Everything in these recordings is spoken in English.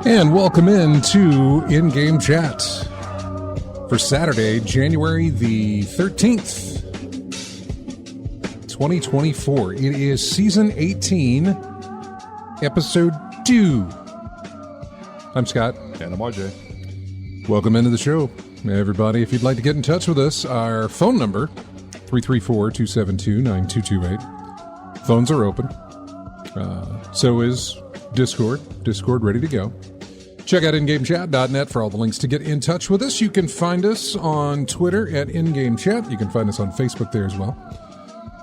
And welcome into In-Game Chat for Saturday, January the 13th, 2024. It is Season 18, Episode 2. I'm Scott. And I'm RJ. Welcome into the show, everybody. If you'd like to get in touch with us, our phone number, 334-272-9228. Phones are open. So is Discord. Discord ready to go. Check out ingamechat.net for all the links to get in touch with us. You can find us on Twitter at ingamechat. You can find us on Facebook there as well.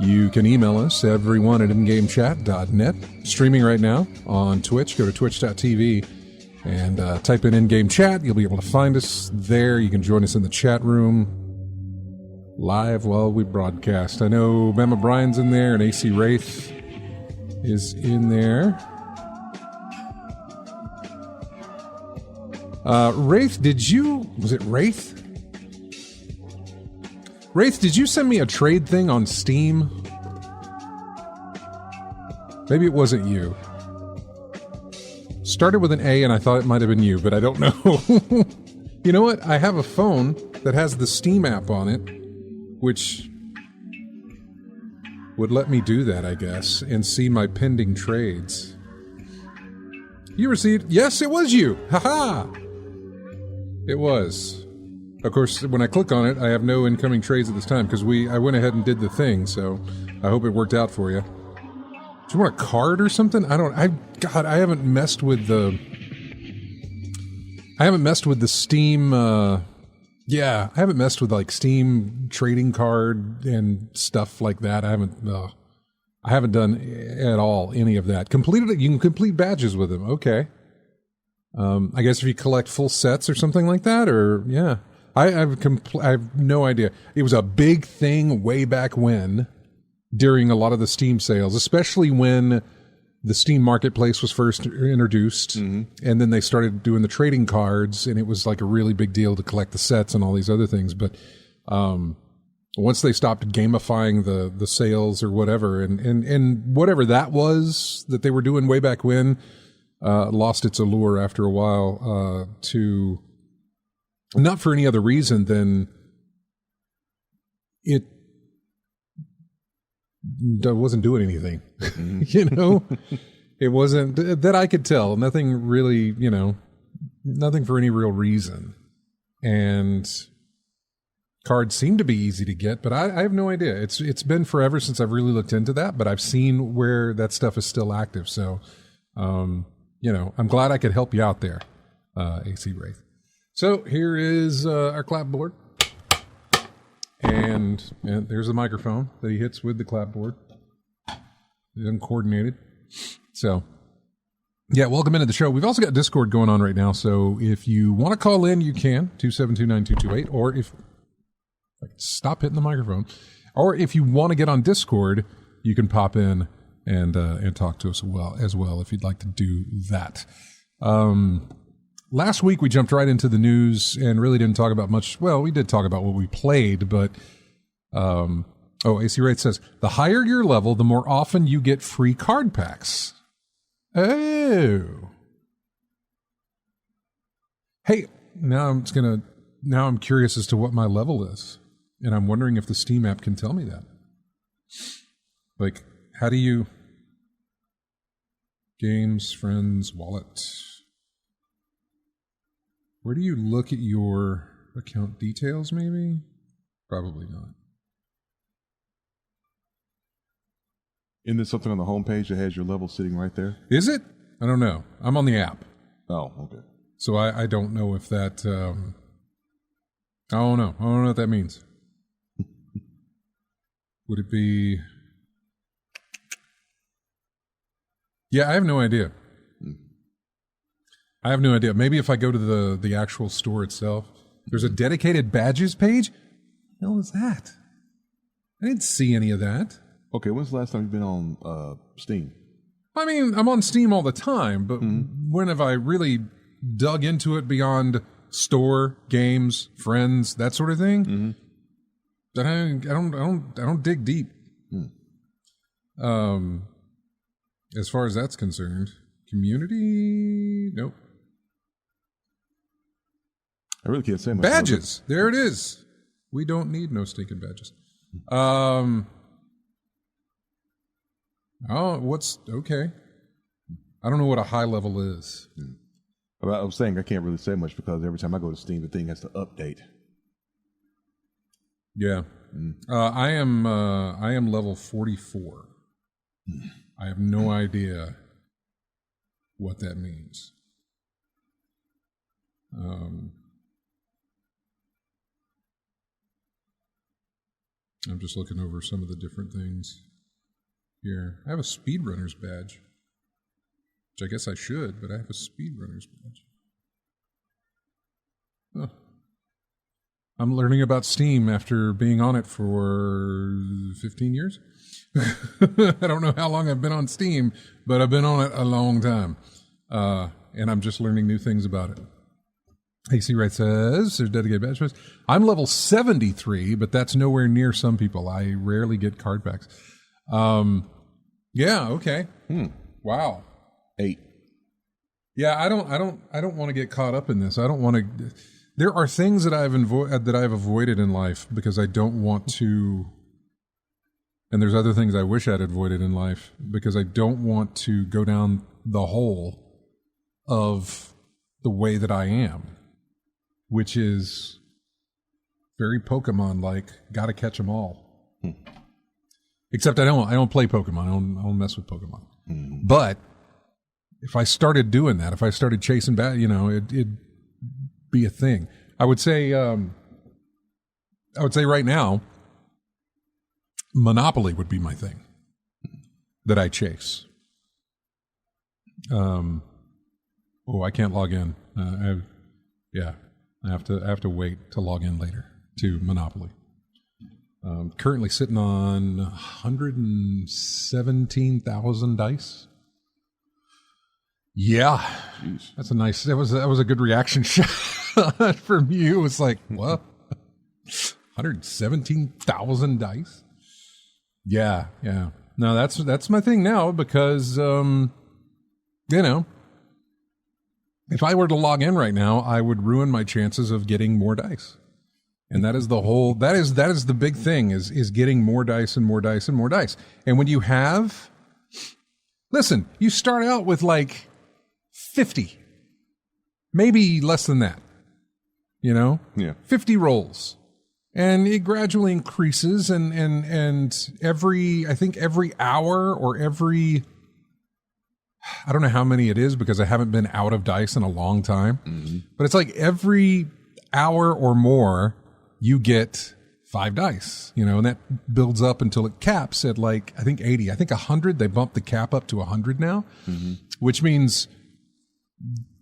You can email us, everyone, at ingamechat.net. Streaming right now on Twitch. Go to twitch.tv and type in In-Game Chat. You'll be able to find us there. You can join us in the chat room live while we broadcast. I know Mema Bryan's in there and AC Wraith is in there. Wraith, was it Wraith? Wraith, did you send me a trade thing on Steam? Maybe it wasn't you. Started with an A and I thought it might have been you, but I don't know. You know what? I have a phone that has the Steam app on it, which would let me do that, I guess, and see my pending trades. You received... Yes, it was you! Ha-ha! It was. Of course, when I click on it, I have no incoming trades at this time, because I went ahead and did the thing, so I hope it worked out for you. Do you want a card or something? I haven't messed with the... I haven't messed with the Steam... I haven't messed with, like, Steam trading card and stuff like that. I haven't done at all any of that. Completed it. You can complete badges with them. Okay. I guess if you collect full sets or something like that, or yeah, I have no idea. It was a big thing way back when, during a lot of the Steam sales, especially when the Steam Marketplace was first introduced, and then they started doing the trading cards, and it was like a really big deal to collect the sets and all these other things. But once they stopped gamifying the sales or whatever, and whatever that was that they were doing way back when, lost its allure after a while, to not for any other reason than it wasn't doing anything. You know, it wasn't that I could tell. Nothing really, nothing for any real reason. And cards seem to be easy to get, but I have no idea. It's been forever since I've really looked into that, but I've seen where that stuff is still active. So, I'm glad I could help you out there, AC Wraith. So here is our clapboard. And there's the microphone that he hits with the clapboard. It's uncoordinated. So, yeah, welcome into the show. We've also got Discord going on right now, so if you want to call in, you can, 272-9228, or if I can stop hitting the microphone, or if you want to get on Discord, you can pop in and talk to us as well if you'd like to do that. last week we jumped right into the news and really didn't talk about much. Well, we did talk about what we played, but AC Wright says, the higher your level, the more often you get free card packs. Oh. Hey, now I'm curious as to what my level is. And I'm wondering if the Steam app can tell me that. Like, how do you... Games, friends, wallet. Where do you look at your account details, maybe? Probably not. Isn't there something on the homepage that has your level sitting right there? Is it? I don't know. I'm on the app. Oh, okay. So I don't know if that... I don't know. I don't know what that means. Would it be... Yeah, I have no idea. I have no idea. Maybe if I go to the actual store itself, there's a dedicated badges page. What the hell is that? I didn't see any of that. Okay, when's the last time you've been on Steam? I mean, I'm on Steam all the time, but when have I really dug into it beyond store, games, friends, that sort of thing? That I don't dig deep. As far as that's concerned, community, nope. I really can't say much. Badges, there it is. We don't need no stinking badges. Oh, what's okay? I don't know what a high level is. I was saying I can't really say much because every time I go to Steam, the thing has to update. Yeah, I am level 44. I have no idea what that means. I'm just looking over some of the different things here. I have a speedrunner's badge, which I guess I should, but I have a speedrunner's badge. Huh. I'm learning about Steam after being on it for 15 years. I don't know how long I've been on Steam, but I've been on it a long time. And I'm just learning new things about it. AC Wright says, there's dedicated badge choice. I'm level 73, but that's nowhere near some people. I rarely get card packs. Yeah, okay. Wow. 8. Yeah, I don't want to get caught up in this. I don't want to. There are things that I've avoided in life because I don't want to. And there's other things I wish I'd avoided in life because I don't want to go down the hole of the way that I am, which is very Pokemon-like. Got to catch them all. Except I don't play Pokemon. I don't mess with Pokemon. But if I started doing that, if I started chasing back, it'd be a thing. I would say right now, Monopoly would be my thing that I chase. I can't log in. I have to wait to log in later to Monopoly. Currently sitting on 117,000 dice. Yeah, jeez. That's a nice. That was a good reaction shot from you. It's like, what? 117,000 dice. Yeah. No, that's my thing now because if I were to log in right now, I would ruin my chances of getting more dice. And that is the big thing is getting more dice and more dice and more dice. And when you have, listen, you start out with like 50, maybe less than that, Yeah. 50 rolls. And it gradually increases and every hour or I don't know how many it is because I haven't been out of dice in a long time, but it's like every hour or more you get 5 dice, and that builds up until it caps at like, I think 80, I think 100. They bumped the cap up to 100 now, which means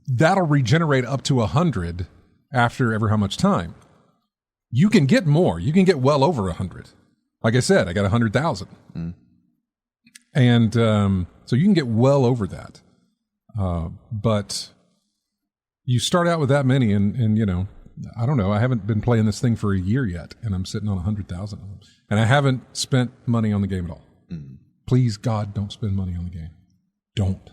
that'll regenerate up to 100 after ever how much time. You can get more. You can get well over 100. Like I said, I got 100,000. And so you can get well over that. But you start out with that many, and you know, I don't know. I haven't been playing this thing for a year yet, and I'm sitting on 100,000 of them, and I haven't spent money on the game at all. Please, God, don't spend money on the game. Don't.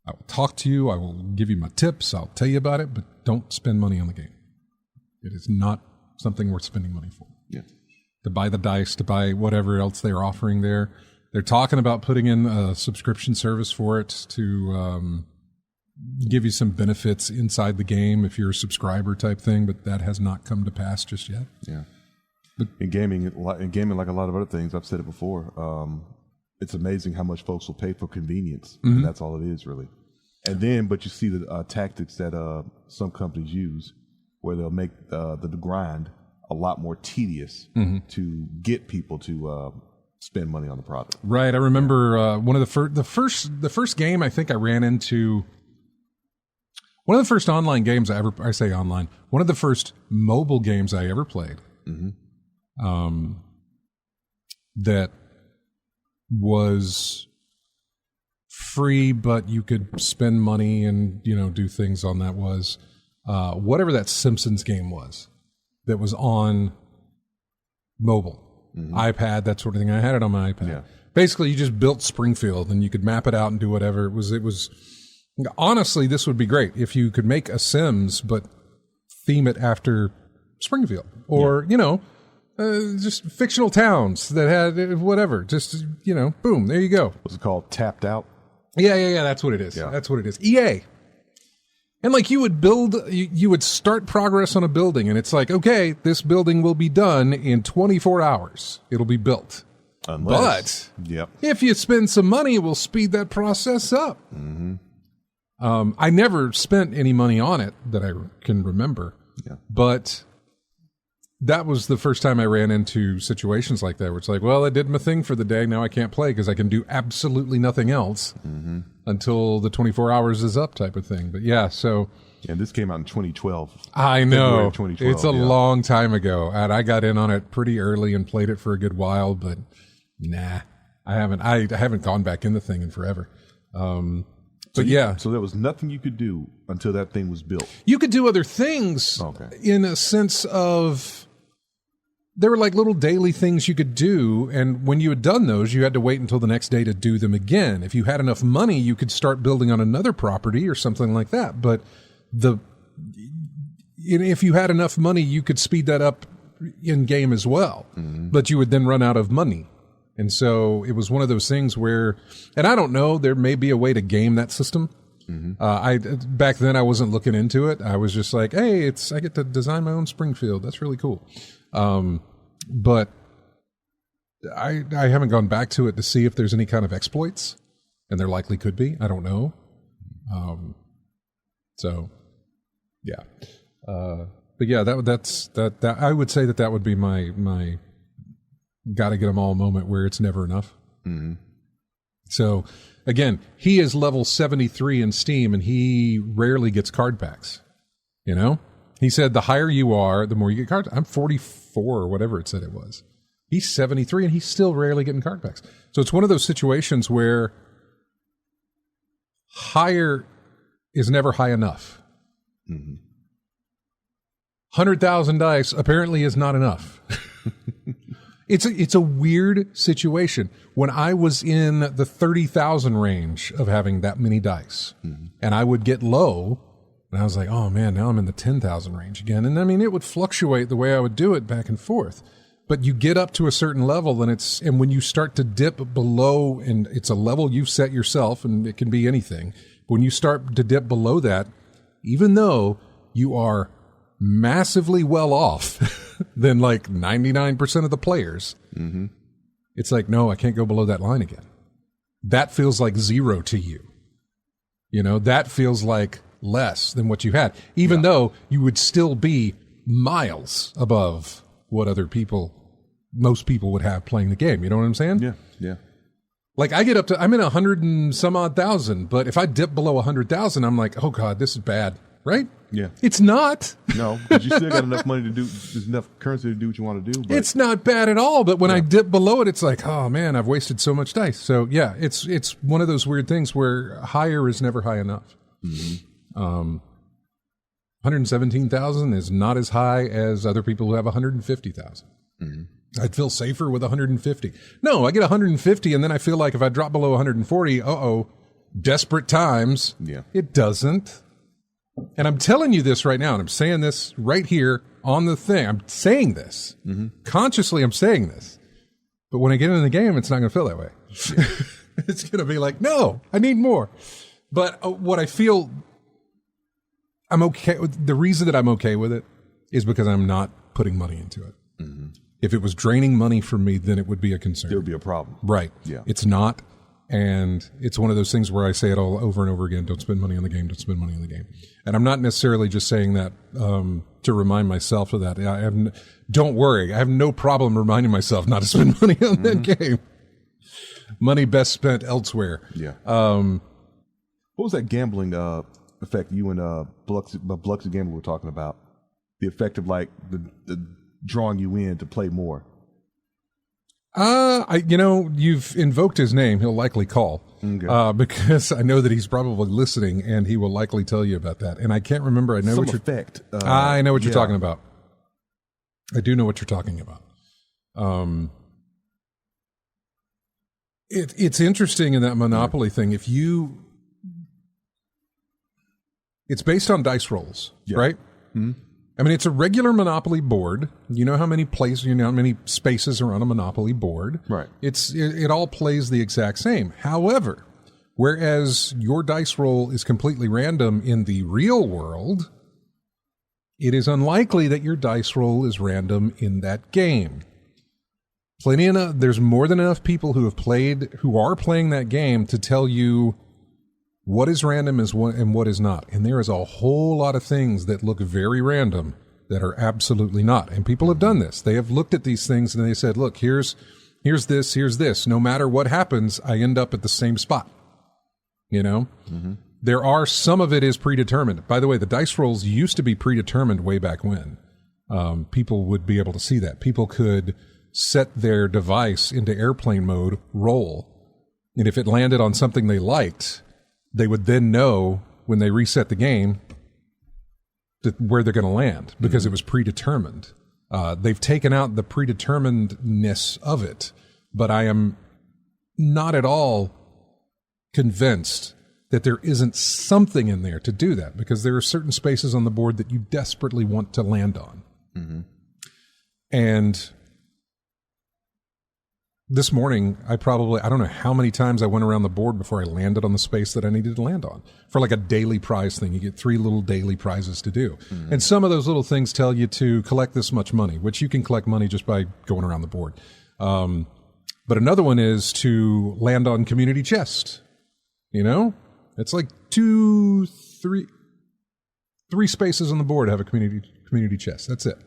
I will talk to you. I will give you my tips. I'll tell you about it, but don't spend money on the game. It is not something worth spending money for. Yeah. To buy the dice, to buy whatever else they're offering there. They're talking about putting in a subscription service for it to give you some benefits inside the game if you're a subscriber type thing, but that has not come to pass just yet. Yeah. But in gaming, like a lot of other things, I've said it before, it's amazing how much folks will pay for convenience, and that's all it is, really. And then, but you see the tactics that some companies use, where they'll make the grind a lot more tedious to get people to spend money on the product. Right. I remember one of the first game I think I ran into. One of the first online games I say online. One of the first mobile games I ever played. That was free, but you could spend money and, you know, do things on that was whatever that Simpsons game was that was on mobile, iPad, that sort of thing. I had it on my iPad. Yeah. Basically, you just built Springfield and you could map it out and do whatever. It was honestly, this would be great if you could make a Sims, but theme it after Springfield or, you know, just fictional towns that had whatever. Just, you know, boom, there you go. What's it called? Tapped Out? Yeah. That's what it is. Yeah. That's what it is. EA. And like you would start progress on a building and it's like, okay, this building will be done in 24 hours. It'll be built. Unless, but if you spend some money, it will speed that process up. I never spent any money on it that I can remember. Yeah. But that was the first time I ran into situations like that where it's like, well, I did my thing for the day. Now I can't play because I can do absolutely nothing else until the 24 hours is up type of thing. But yeah, so. And this came out in 2012. I know. 2012, it's a long time ago. And I got in on it pretty early and played it for a good while, but nah, I haven't gone back in the thing in forever. But yeah. So there was nothing you could do until that thing was built. You could do other things in a sense of there were like little daily things you could do. And when you had done those, you had to wait until the next day to do them again. If you had enough money, you could start building on another property or something like that. But if you had enough money, you could speed that up in game as well. But you would then run out of money. And so it was one of those things where, and I don't know, there may be a way to game that system. Back then I wasn't looking into it. I was just like, hey, I get to design my own Springfield. That's really cool. But I haven't gone back to it to see if there's any kind of exploits, and there likely could be. I don't know. So yeah. But yeah, that I would say that would be my got to get them all moment where it's never enough. So again, he is level 73 in Steam and he rarely gets card packs. You know, he said the higher you are, the more you get cards. I'm 44 or whatever it said it was. He's 73 and he's still rarely getting card packs. So it's one of those situations where higher is never high enough. 100,000 dice apparently is not enough. It's a weird situation. When I was in the 30,000 range of having that many dice, and I would get low, and I was like, oh man, now I'm in the 10,000 range again. And I mean, it would fluctuate the way I would do it back and forth. But you get up to a certain level, and when you start to dip below, and it's a level you've set yourself, and it can be anything. When you start to dip below that, even though you are massively well off than like 99% of the players, it's like, no, I can't go below that line again. That feels like zero to you. You know, that feels like less than what you had, even though you would still be miles above what most people would have playing the game. You know what I'm saying? Yeah. Like I'm in 100 and some odd thousand, but if I dip below 100,000, I'm like, oh God, this is bad. Right? Yeah. It's not. No, because you still got enough money to do, there's enough currency to do what you want to do. But it's not bad at all. But when I dip below it, it's like, oh man, I've wasted so much dice. So yeah, it's one of those weird things where higher is never high enough. 117,000 is not as high as other people who have 150,000. I'd feel safer with 150. No, I get 150, and then I feel like if I drop below 140, desperate times. Yeah. It doesn't. And I'm telling you this right now, and I'm saying this right here on the thing. I'm saying this. Consciously, I'm saying this. But when I get in the game, it's not going to feel that way. Yeah. It's going to be like, no, I need more. But what I feel I'm okay with, the reason that I'm okay with it is because I'm not putting money into it. If it was draining money from me, then it would be a concern. There would be a problem. Right. Yeah. It's not. And it's one of those things where I say it all over and over again. Don't spend money on the game. Don't spend money on the game. And I'm not necessarily just saying that to remind myself of that. Don't worry. I have no problem reminding myself not to spend money on that game. Money best spent elsewhere. Yeah. What was that gambling effect you and Biloxi Gambler were talking about? The effect of like the drawing you in to play more. You've invoked his name. He'll likely call because I know that he's probably listening, and he will likely tell you about that. And I can't remember. I know what you're talking about. I do know what you're talking about. It's interesting in that Monopoly thing. It's based on dice rolls, right? Mm-hmm. I mean, it's a regular Monopoly board. You know how many how many spaces are on a Monopoly board. Right. It all plays the exact same. However, whereas your dice roll is completely random in the real world, it is unlikely that your dice roll is random in that game. There's more than enough people who are playing that game to tell you what is random and what is not. And there is a whole lot of things that look very random that are absolutely not. And people have done this. They have looked at these things and they said, look, here's this. No matter what happens, I end up at the same spot. You know? Mm-hmm. There are, some of it is predetermined. By the way, the dice rolls used to be predetermined way back when. People would be able to see that. People could set their device into airplane mode, roll. And if it landed on something they liked, they would then know when they reset the game where they're going to land because it was predetermined. They've taken out the predeterminedness of it, but I am not at all convinced that there isn't something in there to do that, because there are certain spaces on the board that you desperately want to land on. Mm-hmm. And this morning, I don't know how many times I went around the board before I landed on the space that I needed to land on. For like a daily prize thing, you get 3 little daily prizes to do. Mm-hmm. And some of those little things tell you to collect this much money, which you can collect money just by going around the board. But another one is to land on community chest. You know? It's like 3 spaces on the board have a community chest. That's it.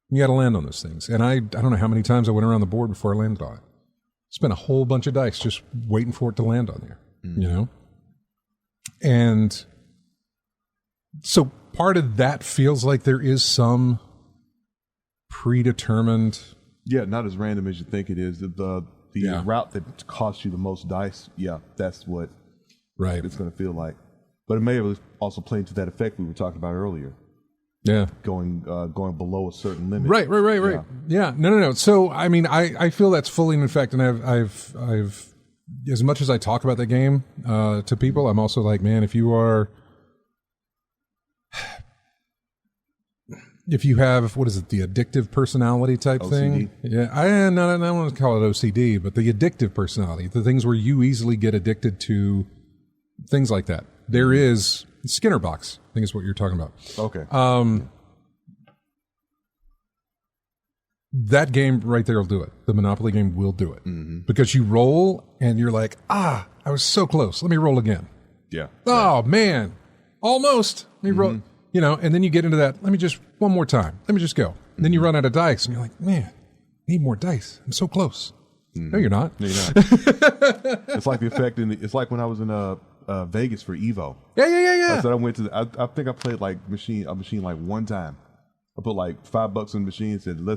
You got to land on those things. And I don't know how many times I went around the board before I landed on it. Spent a whole bunch of dice just waiting for it to land on there, you know? And so part of that feels like there is some predetermined... Yeah, not as random as you think it is. The route that costs you the most dice, that's what it's going to feel like. But it may have also played into that effect we were talking about earlier. Yeah, going below a certain limit. Right. Yeah. No. So I mean, I feel that's fully in effect, and I've as much as I talk about that game to people, I'm also like, man, if you have, what is it, the addictive personality type OCD. thing? Yeah, I don't want to call it OCD, but the addictive personality, the things where you easily get addicted to things like that. There is Skinner box, I think is what you're talking about. Okay. That game right there will do it. The Monopoly game will do it. Mm-hmm. Because you roll and you're like, I was so close. Let me roll again. Yeah. Oh, man. Almost. Let me roll. You know, and then you get into that, let me just, one more time. Let me just go. And then you run out of dice and you're like, man, I need more dice. I'm so close. Mm-hmm. No, you're not. No, you're not. It's like the effect it's like when I was in Vegas for Evo. Yeah. I said I went to I think I played like a machine like one time. I put like $5 in the machine and said, I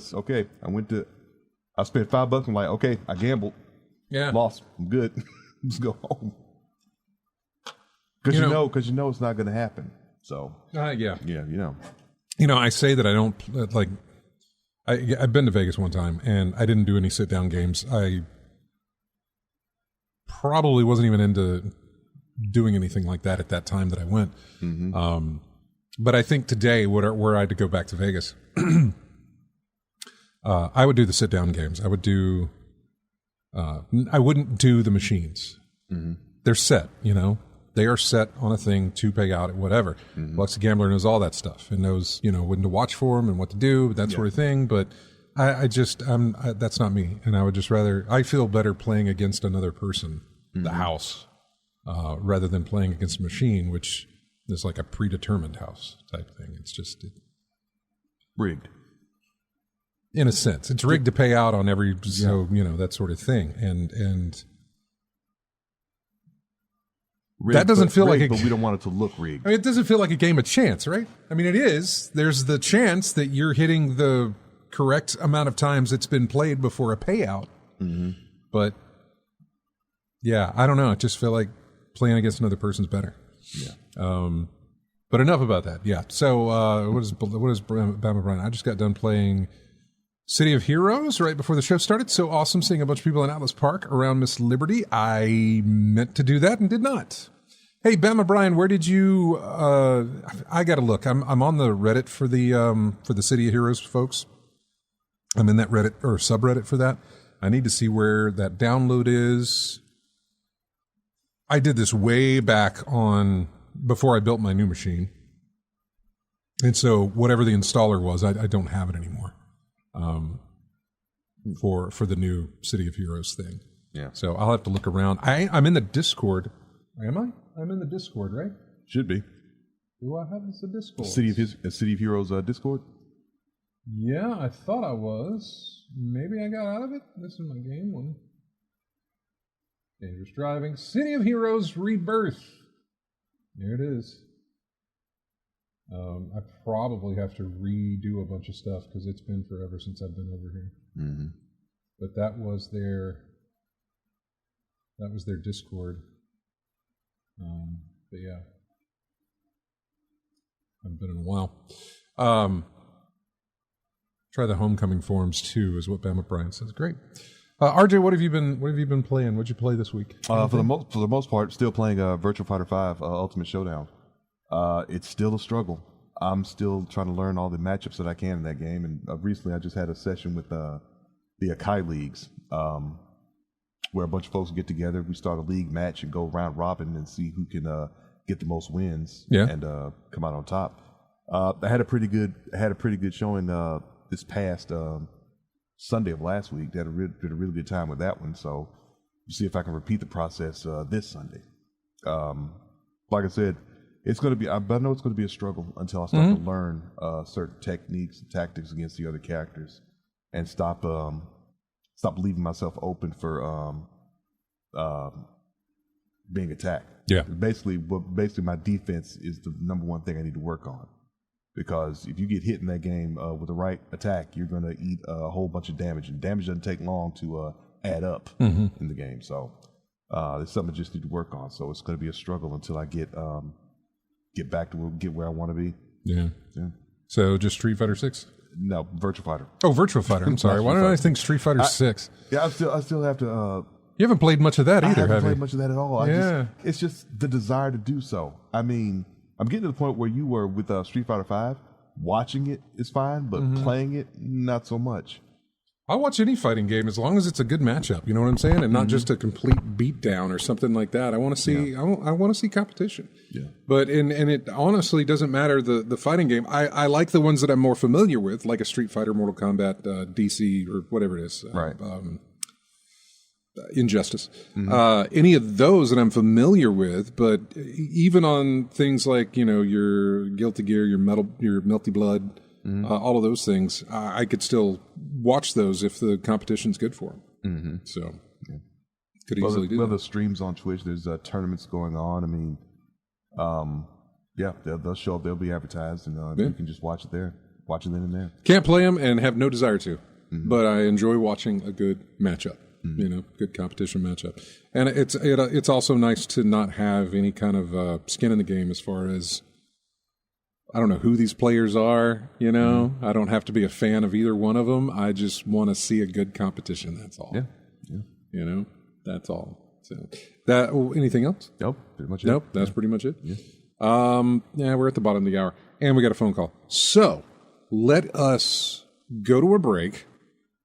spent $5. I'm like, okay, I gambled. Yeah. Lost. I'm good. Let's go home. Because you know it's not going to happen. So Yeah. yeah, I say that I don't like. I've been to Vegas one time, and I didn't do any sit down games. I probably wasn't even into doing anything like that at that time that I went. But I think today, were I to go back to Vegas, I would do the sit down games. I would do. I wouldn't do the machines. They're set, They are set on a thing to pay out at whatever. Lux the Gambler knows all that stuff and knows, when to watch for them and what to do, that sort of thing. But that's not me. And I would just I feel better playing against another person, the house, rather than playing against a machine, which is like a predetermined house type thing. It's just rigged. In a sense, it's rigged to pay out on every, that sort of thing. And rigged, that doesn't feel rigged, like but we don't want it to look rigged. I mean, it doesn't feel like a game of chance, right? I mean, it is. There's the chance that you're hitting the correct amount of times it's been played before a payout. But yeah, I don't know. I just feel like playing against another person's better. Yeah. But enough about that. Yeah. So what is Bama Brian? I just got done playing City of Heroes right before the show started. So awesome seeing a bunch of people in Atlas Park around Miss Liberty. I meant to do that and did not. Hey, Bama Brian, where did you? I got to look. I'm on the Reddit for the City of Heroes folks. I'm in that Reddit or subreddit for that. I need to see where that download is. I did this way back before I built my new machine, and so whatever the installer was, I don't have it anymore. For the new City of Heroes thing. Yeah. So I'll have to look around. I'm in the Discord. Am I? I'm in the Discord, right? Should be. Do I have the Discord? City of Heroes Discord? Yeah, I thought I was. Maybe I got out of it. This is my game one. Dangerous Driving. City of Heroes Rebirth. There it is. I probably have to redo a bunch of stuff because it's been forever since I've been over here. But that was their Discord. But yeah, haven't been in a while. Try the Homecoming forums too, is what Bama Brian says. Great. RJ, what have you been playing? What'd you play this week? For the most part, still playing Virtua Fighter 5 Ultimate Showdown. It's still a struggle. I'm still trying to learn all the matchups that I can in that game. And recently I just had a session with the Akai Leagues, where a bunch of folks get together. We start a league match and go round robin and see who can get the most wins and come out on top. I had a pretty good showing this past Sunday of last week. Did a really good time with that one. So we'll see if I can repeat the process this Sunday. Like I said, it's going to be. I know it's going to be a struggle until I start to learn certain techniques and tactics against the other characters, and stop leaving myself open for being attacked. Yeah. Basically, my defense is the number one thing I need to work on, because if you get hit in that game with the right attack, you're going to eat a whole bunch of damage, and damage doesn't take long to add up in the game. So it's something I just need to work on. So it's going to be a struggle until I get back to where I want to be. Yeah. So just Street Fighter 6? No, Virtua Fighter. Oh, Virtua Fighter. I'm sorry. Why did I think Street Fighter 6? Yeah, I still have to. You haven't played much of that either, have you? I haven't played much of that at all. Yeah. It's just the desire to do so. I mean, I'm getting to the point where you were with Street Fighter 5. Watching it is fine, but playing it, not so much. I'll watch any fighting game as long as it's a good matchup. You know what I'm saying, and not just a complete beatdown or something like that. I want to see. I want to see competition. Yeah. But and it honestly doesn't matter the fighting game. I like the ones that I'm more familiar with, like a Street Fighter, Mortal Kombat, DC, or whatever it is. Right. Injustice. Any of those that I'm familiar with, but even on things like your Guilty Gear, your Melty Blood. All of those things, I could still watch those if the competition's good for them. So, could easily do that. The streams on Twitch, there's tournaments going on. I mean, they'll show up, they'll be advertised, and you can just watch it there. Watch it then and there. Can't play them and have no desire to, but I enjoy watching a good matchup. Good competition matchup, and it's also nice to not have any kind of skin in the game as far as I don't know who these players are, you know. I don't have to be a fan of either one of them. I just want to see a good competition. That's all. Yeah. You know, that's all. So that. Anything else? Nope. Pretty much. Nope. That's pretty much it. Yeah. Yeah, we're at the bottom of the hour, and we got a phone call. So let us go to a break,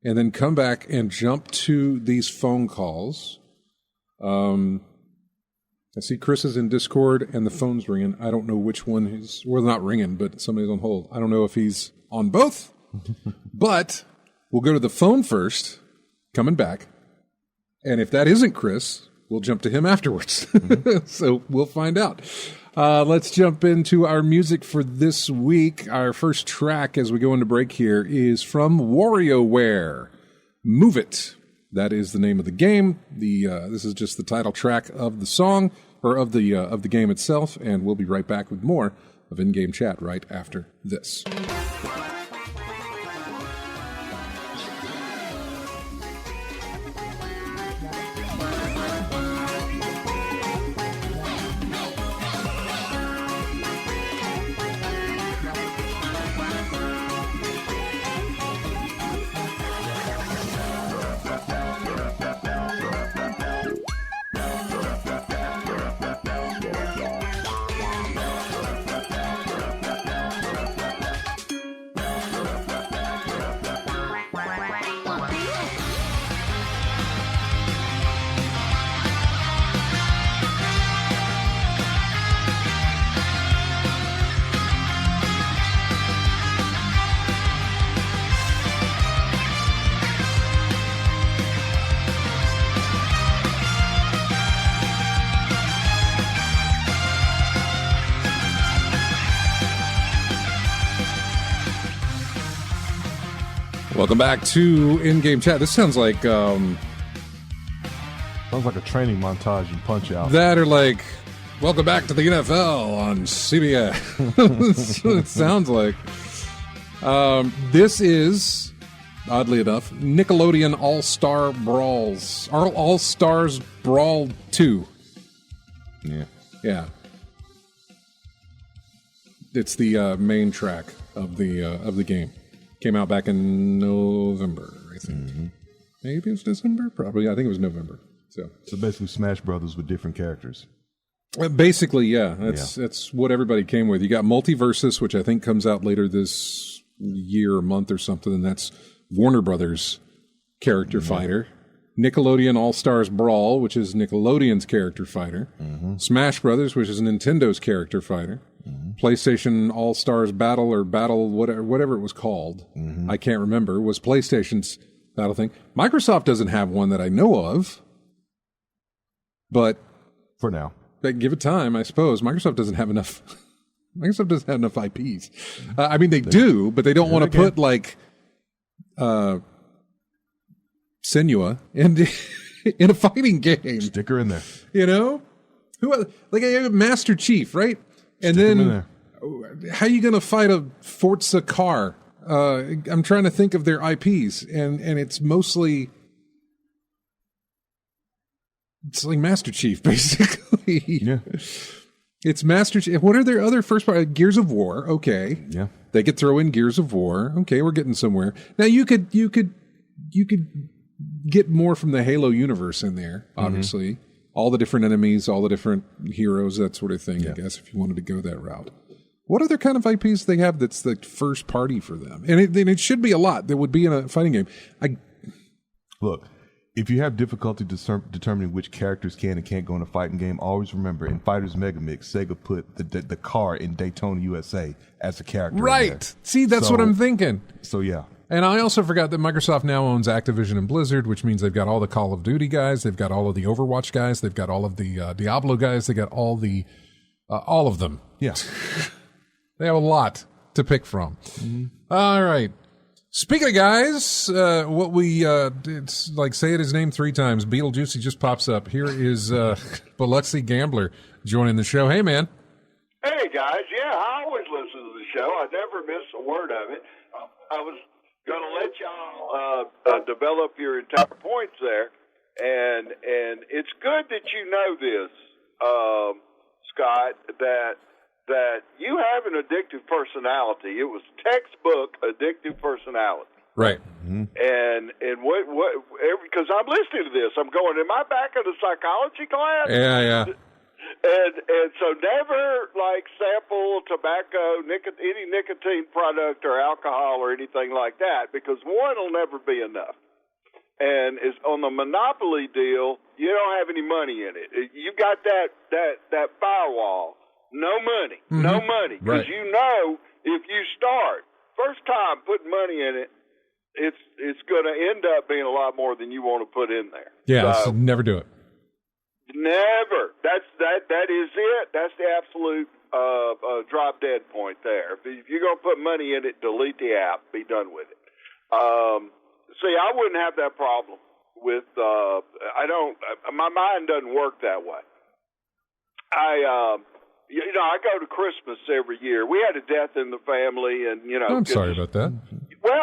and then come back and jump to these phone calls. I see Chris is in Discord and the phone's ringing. I don't know which one is, well, not ringing, but somebody's on hold. I don't know if he's on both, but we'll go to the phone first, coming back. And if that isn't Chris, we'll jump to him afterwards. So we'll find out. Let's jump into our music for this week. Our first track as we go into break here is from WarioWare. Move It. That is the name of the game. This is just the title track of the song, or of the game itself, and we'll be right back with more of In-Game Chat right after this. Welcome back to In-Game Chat. This sounds like Sounds like a training montage in Punch-Out. that, or like, welcome back to the NFL on CBS. That's what it sounds like. This is, oddly enough, Nickelodeon All-Star Brawls. All-Stars Brawl 2. Yeah. It's the main track of the game. Came out back in November, I think. Maybe it was December? Probably. I think it was November. So basically Smash Brothers with different characters. Basically, yeah. That's what everybody came with. You got Multiversus, which I think comes out later this year or month or something, and that's Warner Brothers character fighter. Nickelodeon All-Stars Brawl, which is Nickelodeon's character fighter. Smash Brothers, which is Nintendo's character fighter. PlayStation All-Stars Battle or Battle, whatever it was called, I can't remember, was PlayStation's battle thing. Microsoft doesn't have one that I know of, but For now. they give it time, I suppose. Microsoft doesn't have enough. Microsoft doesn't have enough IPs. I mean, they do, but they don't want to put like Senua in a fighting game. Stick her in there. You know, like a Master Chief, right? And then, how are you going to fight a Forza car? I'm trying to think of their IPs, and it's mostly, it's like Master Chief, basically. Yeah. It's Master Chief. What are their other first part? Gears of War. Okay. Yeah. They could throw in Gears of War. Okay, we're getting somewhere. Now you could get more from the Halo universe in there, obviously. All the different enemies, all the different heroes, that sort of thing, I guess, if you wanted to go that route. What other kind of IPs they have that's the first party for them? And it should be a lot that would be in a fighting game. Look, if you have difficulty determining which characters can and can't go in a fighting game, always remember, in Fighters Megamix, Sega put the car in Daytona, USA as a character. Right. See, that's what I'm thinking. So, yeah. And I also forgot that Microsoft now owns Activision and Blizzard, which means they've got all the Call of Duty guys, they've got all of the Overwatch guys, they've got all of the Diablo guys, they got all of them. Yeah. They have a lot to pick from. All right. Speaking of guys, what we it's like saying his name 3 times. Beetlejuice just pops up. Here is Biloxi Gambler joining the show. Hey, man. Hey, guys. Yeah, I always listen to the show. I never miss a word of it. I was going to let y'all develop your entire points there, and it's good that you know this, Scott, that that you have an addictive personality. It was textbook addictive personality. Right. And what because I'm listening to this, I'm going, am I back in the psychology class? Yeah. And so never like sample tobacco, any nicotine product or alcohol or anything like that, because one will never be enough. And is on the monopoly deal, you don't have any money in it. You got that firewall, no money, because you know if you start first time putting money in it, it's going to end up being a lot more than you want to put in there. Yeah, so, so never do it. Never. That is it. That's the absolute drop dead point there. If you're going to put money in it, delete the app. Be done with it. See, I wouldn't have that problem with. I don't. My mind doesn't work that way. I go to Christmas every year. We had a death in the family, and I'm sorry about that. Well,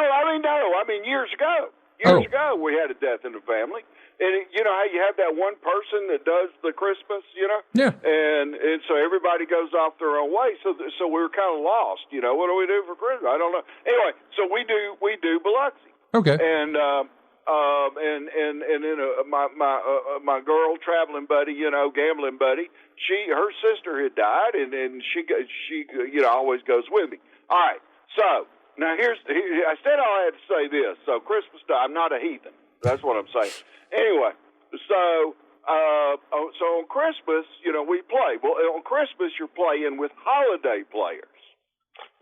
years ago. Ago, we had a death in the family. And you know how you have that one person that does the Christmas, Yeah. And so everybody goes off their own way. So we were kind of lost. What do we do for Christmas? I don't know. Anyway, so we do Biloxi. Okay. And then my girl traveling buddy, gambling buddy, her sister had died, and she always goes with me. All right. So now I said all I had to say this. So Christmas time, I'm not a heathen. That's what I'm saying. Anyway, so on Christmas, we play. Well, on Christmas, you're playing with holiday players.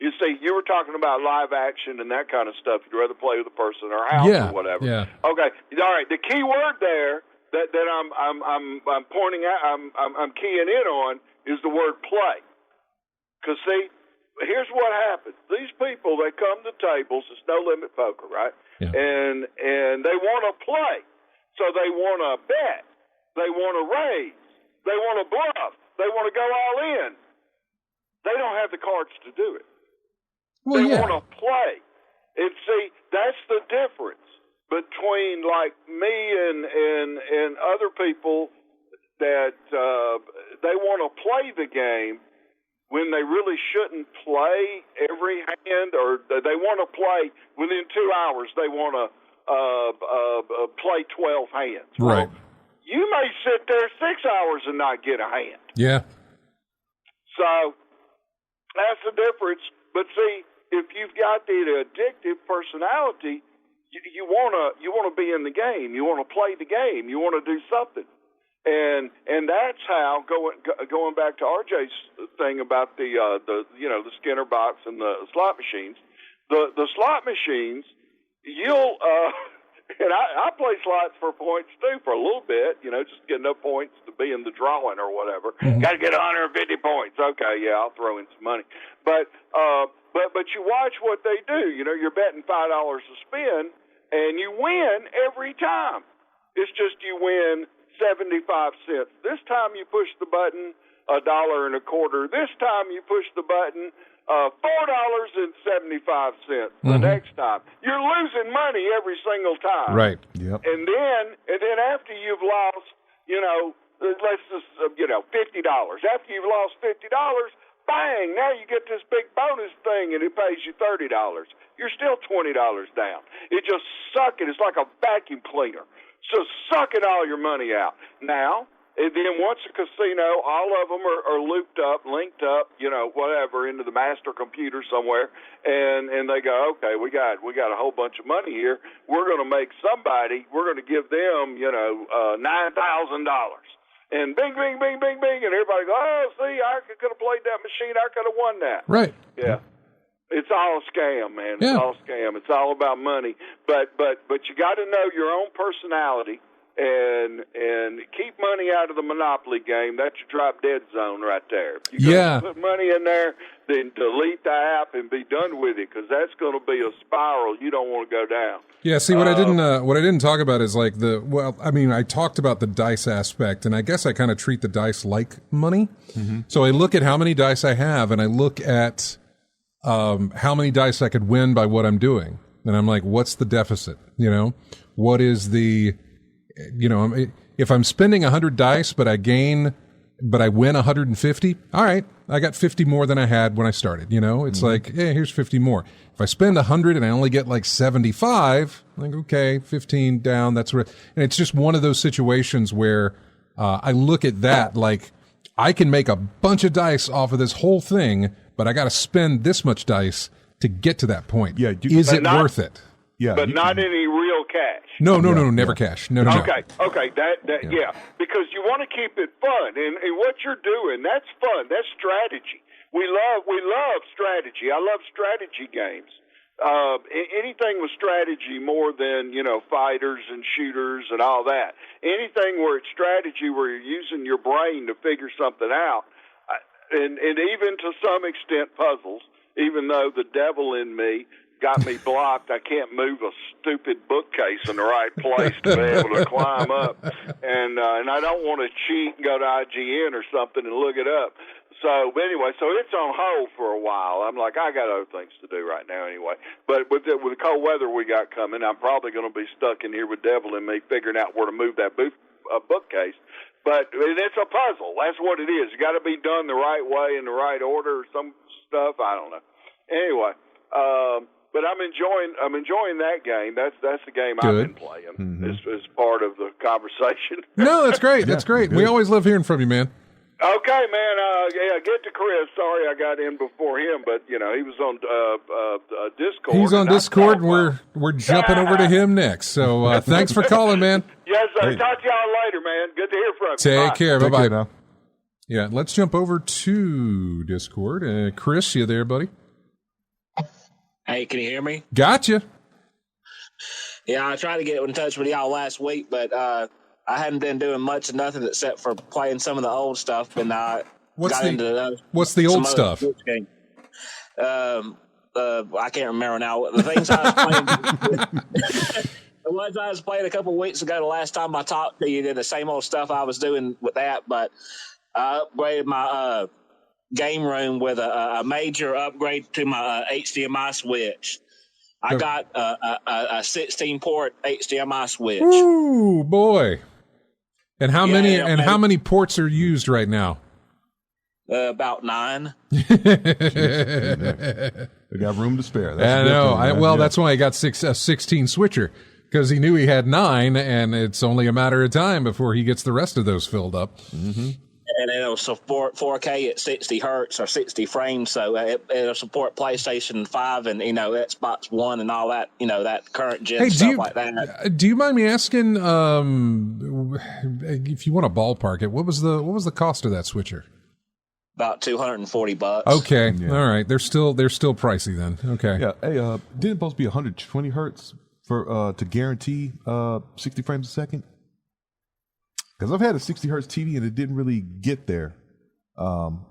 You see, you were talking about live action and that kind of stuff. You'd rather play with a person or a house or whatever. Yeah. Okay. All right. The key word there that I'm pointing out, I'm keying in on is the word play. Because see, here's what happens. These people, they come to tables. It's no limit poker, right? Yeah. And they want to play. So they want to bet. They want to raise. They want to bluff. They want to go all in. They don't have the cards to do it. Well, they want to play. And see, that's the difference between like me and other people that they want to play the game when they really shouldn't play every hand, or they want to play within 2 hours. They want to play 12 hands. Right. Well, you may sit there 6 hours and not get a hand. Yeah. So that's the difference. But see, if you've got the addictive personality, you want to be in the game. You want to play the game. You want to do something. And that's how going back to RJ's thing about the Skinner box and the slot machines. The slot machines, you'll and I play slots for points too for a little bit, just get enough points to be in the drawing or whatever. Mm-hmm. Got to get 150 points. Okay, yeah, I'll throw in some money. But you watch what they do. You're betting $5 a spin, and you win every time. It's just you win 75 cents. This time you push the button $1.25. This time you push the button $4.75. The next time you're losing money every single time. Right. Yep. And then after you've lost, let's just $50. After you've lost $50, bang! Now you get this big bonus thing, and it pays you $30. You're still $20 down. It just sucking. It's like a vacuum cleaner. So sucking all your money out. Now, and then once a casino, all of them are linked up, whatever, into the master computer somewhere, and they go, okay, we got a whole bunch of money here. We're going to make somebody. We're going to give them, $9,000. And bing, bing, bing, bing, bing, and everybody goes, oh, see, I could have played that machine. I could have won that. Right. Yeah. It's all a scam, man. It's Yeah. all a scam. It's all about money. But you got to know your own personality and keep money out of the Monopoly game. That's your drop dead zone right there. If you're going to put money in there, then delete the app and be done with it, because that's going to be a spiral you don't want to go down. Yeah, see, what I didn't talk about is like I talked about the dice aspect, and I guess I kind of treat the dice like money. Mm-hmm. So I look at how many dice I have, and I look at how many dice I could win by what I'm doing. And I'm like, what's the deficit? What is the, if I'm spending 100 dice, but I gain but I win 150. All right, I got 50 more than I had when I started. It's like, hey, here's 50 more. If I spend 100 and I only get like 75, like, okay, 15 down. That's and it's just one of those situations where I look at that like I can make a bunch of dice off of this whole thing, but I got to spend this much dice to get to that point. Yeah, is it worth it? Yeah, but not any real cash. No, never cash. No. Okay, yeah, because you want to keep it fun, and what you're doing, that's fun. That's strategy. We love strategy. I love strategy games. Anything with strategy more than fighters and shooters and all that. Anything where it's strategy, where you're using your brain to figure something out, and even to some extent puzzles. Even though the devil in me got me blocked, I can't move a stupid bookcase in the right place to be able to climb up, and I don't want to cheat and go to IGN or something and look it up. So anyway, so it's on hold for a while. I'm like, I got other things to do right now anyway. But with the cold weather we got coming, I'm probably going to be stuck in here with devil in me figuring out where to move that bookcase. But it's a puzzle. That's what it is. You got to be done the right way in the right order or some stuff. I don't know. Anyway, but I'm enjoying that game. That's the game I've been playing as part of the conversation. No, that's great. That's great. We always love hearing from you, man. Okay, man. Get to Chris. Sorry I got in before him, but he was on Discord. He's on Discord, and we're jumping over to him next. So thanks for calling, man. Yes, sir. Hey. Talk to y'all later, man. Good to hear from you. Take care. Bye-bye. Now. Yeah, let's jump over to Discord. Chris, you there, buddy? Hey, can you hear me? Gotcha. Yeah, I tried to get in touch with y'all last week, but I hadn't been doing much of nothing except for playing some of the old stuff, and I got into what's the old stuff? I can't remember now. The things I was playing. The ones I was playing a couple of weeks ago, the last time I talked to you, did the same old stuff I was doing with that, but I upgraded my game room with a major upgrade to my HDMI switch. I got a 16-port HDMI switch. Ooh, boy! And how many ports are used right now? About 9. They got room to spare. I know. That's why I got a 16 switcher, because he knew he had 9, and it's only a matter of time before he gets the rest of those filled up. Mm-hmm. And it'll support 4K at 60 hertz or 60 frames, so it'll support PlayStation 5 and Xbox One and all that, that current gen stuff like that. Do you mind me asking, if you want to ballpark it, what was the cost of that switcher? About $240. Okay, yeah. All right, they're still pricey then. Okay, yeah. Hey, didn't it supposed to be 120 hertz for to guarantee 60 frames a second? Because I've had a 60 hertz TV and it didn't really get there. I'm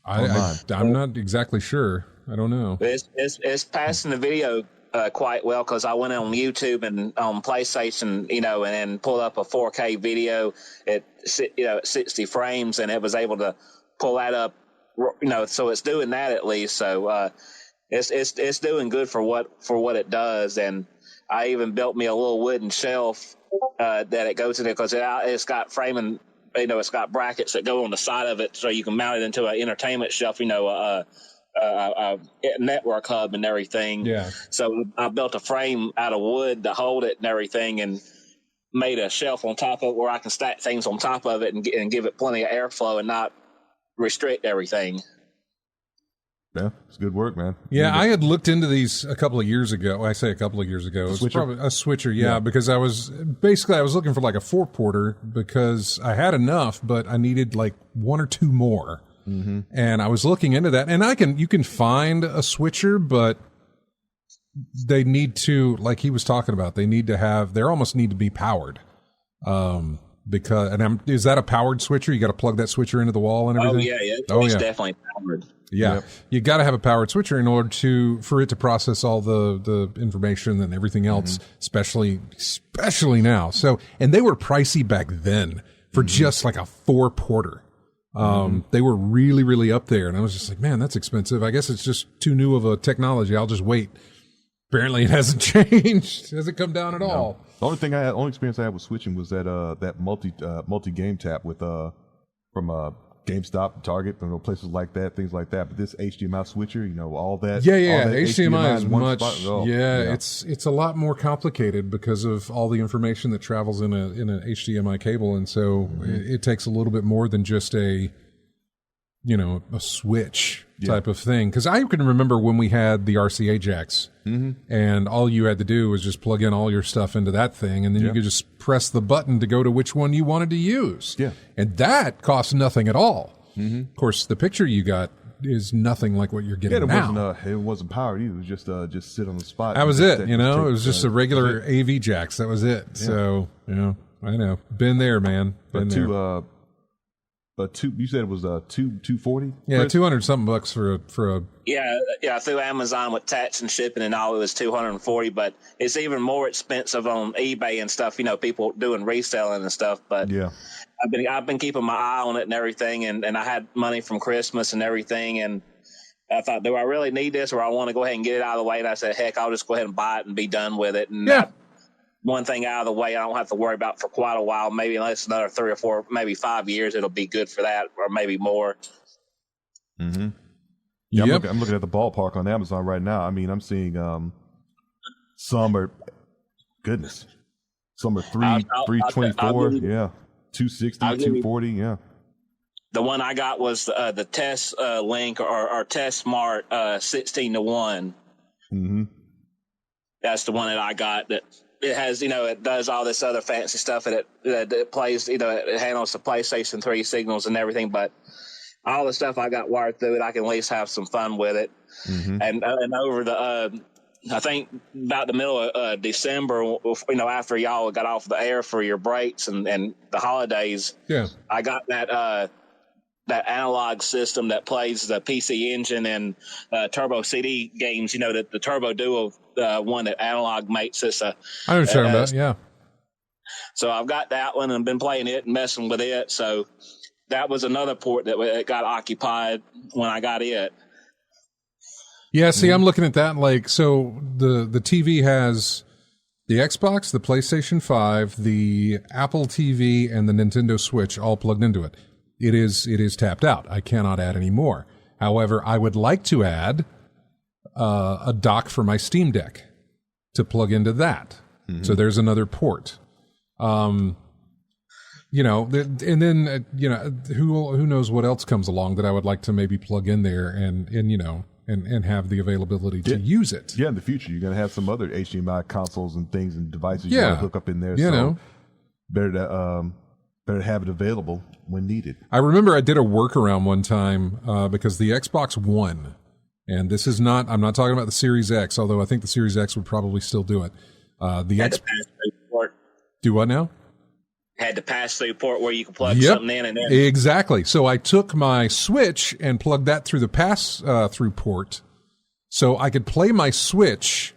not exactly sure. I don't know. It's passing the video quite well, because I went on YouTube and on PlayStation, and then pulled up a 4K video at 60 frames, and it was able to pull that up. So it's doing that at least. So it's doing good for what it does. And I even built me a little wooden shelf that it goes in there, because it's got framing, it's got brackets that go on the side of it, so you can mount it into an entertainment shelf, a network hub and everything. Yeah. So I built a frame out of wood to hold it and everything, and made a shelf on top of it where I can stack things on top of it and give it plenty of airflow and not restrict everything. Yeah, it's good work, man. Yeah, I had looked into these a couple of years ago. I say a couple of years ago. It was probably a switcher, yeah, because I was looking for like a 4-porter, because I had enough, but I needed like 1 or 2 more. Mm-hmm. And I was looking into that, and you can find a switcher, but they need to, like he was talking about, they almost need to be powered. Is that a powered switcher? You got to plug that switcher into the wall and everything? It's definitely powered. Yeah, yep. You got to have a powered switcher in order for it to process all the information and everything else, especially now. So, and they were pricey back then for just like a 4-porter. They were really, really up there, and I was just like, man, that's expensive. I guess it's just too new of a technology. I'll just wait. Apparently, it hasn't changed. It hasn't come down at all. The only experience I had with switching was that multi game tap with GameStop, Target, places like that, things like that. But this HDMI switcher, all that. Yeah. all that HDMI is in one much. spot. Oh, It's a lot more complicated because of all the information that travels in an HDMI cable, and so it takes a little bit more than just a switch type of thing. Because I can remember when we had the RCA jacks, and all you had to do was just plug in all your stuff into that thing, and then you could just press the button to go to which one you wanted to use. Yeah. And that cost nothing at all. Of course, the picture you got is nothing like what you're getting now. It wasn't powered either. It was just sit on the spot. That was it. It was just a regular AV jacks. That was it. Yeah. So, I know. Been there, man. Been there. But you said it was $240? Yeah, $200 something bucks for a. Yeah. Through Amazon with tax and shipping and all, it was $240. But it's even more expensive on eBay and stuff. People doing reselling and stuff. But yeah, I've been keeping my eye on it and everything. And I had money from Christmas and everything. And I thought, do I really need this, or I want to go ahead and get it out of the way? And I said, heck, I'll just go ahead and buy it and be done with it. And one thing out of the way I don't have to worry about for quite a while, maybe unless another 3 or 4, maybe 5 years, it'll be good for that, or maybe more. Mm-hmm. Yeah, I'm looking at the ballpark on Amazon right now. I mean, I'm seeing some are 324, 260, 240, The one I got was the Test Link or Test Smart 16:1. Mm-hmm. That's the one that I got. That it has, it does all this other fancy stuff, and it plays, it handles the PlayStation 3 signals and everything. But all the stuff I got wired through it, I can at least have some fun with it. Mm-hmm. And over the, I think about the middle of December, after y'all got off the air for your breaks and the holidays, I got that analog system that plays the PC Engine and Turbo CD games, the Turbo Duo one that Analog makes. I know what you're talking about, yeah. So I've got that one and been playing it and messing with it. So that was another port that got occupied when I got it. Yeah, see, I'm looking at that so the TV has the Xbox, the PlayStation 5, the Apple TV, and the Nintendo Switch all plugged into it. It is tapped out. I cannot add any more. However, I would like to add a dock for my Steam Deck to plug into that. Mm-hmm. So there's another port. And then who knows what else comes along that I would like to maybe plug in there and have the availability to use it. Yeah, in the future you're going to have some other HDMI consoles and things and devices you want to hook up in there. Better to have it available when needed. I remember I did a workaround one time because the Xbox One, and this is not, I'm not talking about the Series X, although I think the Series X would probably still do it. Do what now? Had to pass through port where you can plug something in and then. Exactly. So I took my Switch and plugged that through the pass through port so I could play my Switch